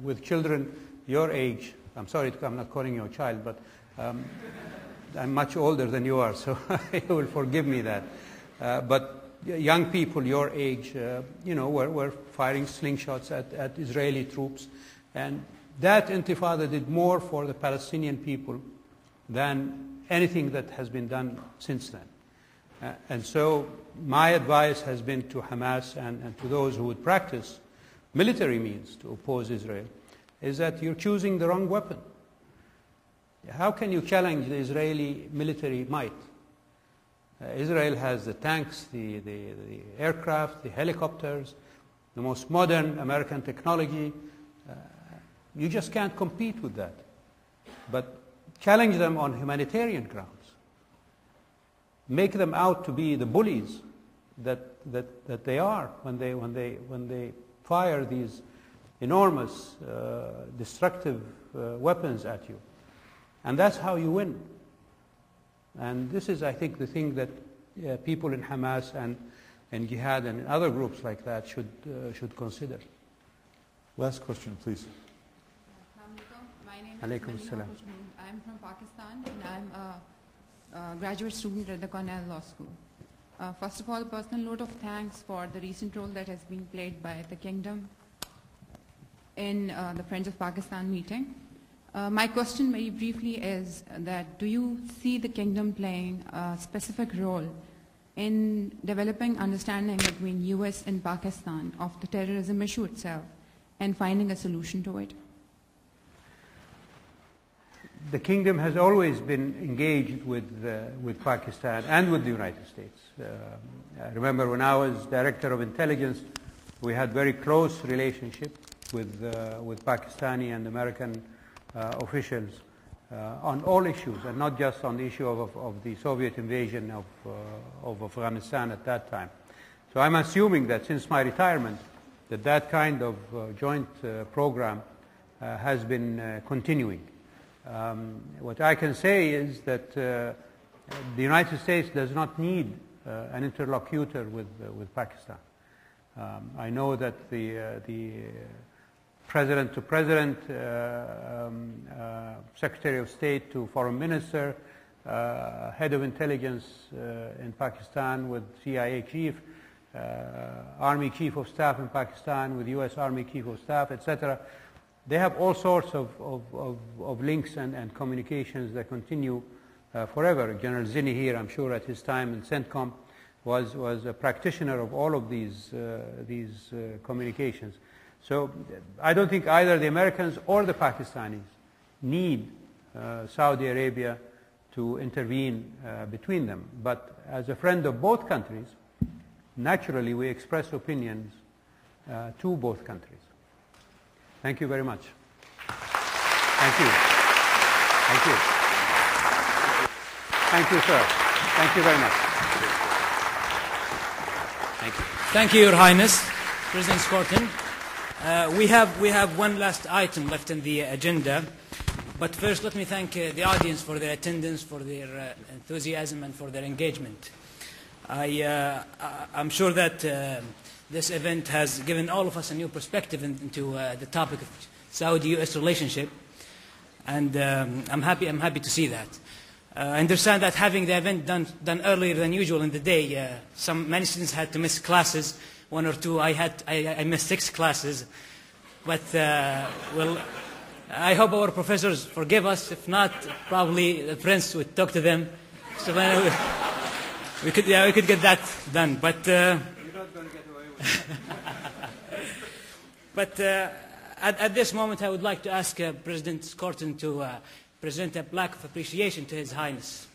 [SPEAKER 4] with children your age. I'm sorry, I'm not calling you a child, but I'm much older than you are, so you will forgive me that. But young people your age, were firing slingshots at Israeli troops. And that Intifada did more for the Palestinian people than anything that has been done since then. And so my advice has been to Hamas and to those who would practice military means to oppose Israel, is that you're choosing the wrong weapon. How can you challenge the Israeli military might? Israel has the tanks, the aircraft, the helicopters, the most modern American technology. You just can't compete with that. But challenge them on humanitarian grounds. Make them out to be the bullies that they are when they fire these enormous destructive weapons at you. And that's how you win. And this is, I think, the thing that people in Hamas and Jihad and other groups like that should consider.
[SPEAKER 3] Last question, please.
[SPEAKER 14] My name is Salam. I'm from Pakistan, and I'm a graduate student at the Cornell Law School. First of all, a personal note of thanks for the recent role that has been played by the Kingdom in the Friends of Pakistan meeting. My question very briefly is that do you see the Kingdom playing a specific role in developing understanding between US and Pakistan of the terrorism issue itself and finding a solution to it?
[SPEAKER 4] The Kingdom has always been engaged with Pakistan and with the United States. I remember when I was Director of Intelligence, we had very close relationship with Pakistani and American officials on all issues, and not just on the issue of the Soviet invasion of Afghanistan at that time. So I'm assuming that since my retirement, that kind of joint program has been continuing. What I can say is that the United States does not need an interlocutor with Pakistan. I know that the President to President, Secretary of State to Foreign Minister, Head of Intelligence in Pakistan with CIA Chief, Army Chief of Staff in Pakistan with US Army Chief of Staff, etc. They have all sorts of links and communications that continue forever. General Zinni here, I'm sure at his time in CENTCOM, was a practitioner of all of these communications. So I don't think either the Americans or the Pakistanis need Saudi Arabia to intervene between them. But as a friend of both countries, naturally we express opinions to both countries. Thank you very much. Thank you. Thank you. Thank you, sir. Thank you very much.
[SPEAKER 2] Thank you. Thank you, Your Highness, President Skorton. We have one last item left in the agenda, but first let me thank the audience for their attendance, for their enthusiasm, and for their engagement. I'm sure that this event has given all of us a new perspective into the topic of Saudi-U.S. relationship, and I'm happy to see that. I understand that having the event done earlier than usual in the day, many students had to miss classes. One or two, I missed 6 classes, but well, I hope our professors forgive us. If not, probably the Prince would talk to them. So we could get that done. But you're not going to get away with it. But at this moment, I would like to ask President Skorton to present a plaque of appreciation to His Highness.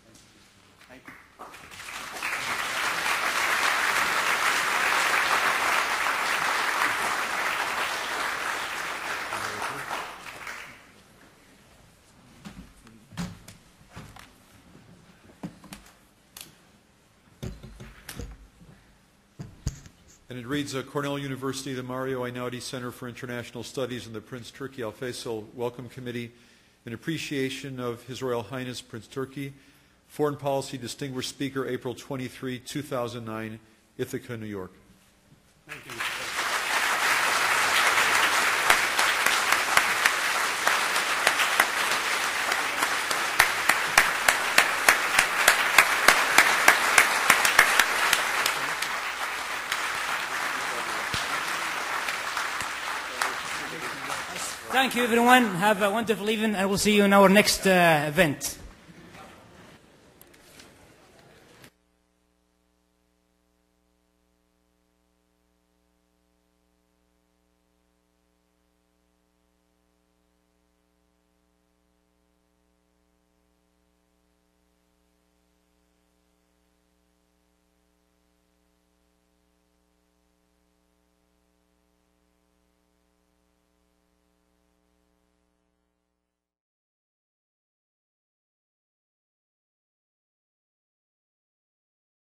[SPEAKER 3] And it reads, Cornell University, the Mario Einaudi Center for International Studies, and the Prince Turki Al-Faisal Welcome Committee, in appreciation of His Royal Highness Prince Turki, Foreign Policy Distinguished Speaker, April 23, 2009, Ithaca, New York.
[SPEAKER 4] Thank you.
[SPEAKER 2] Thank you, everyone. Have a wonderful evening, and we'll see you in our next event.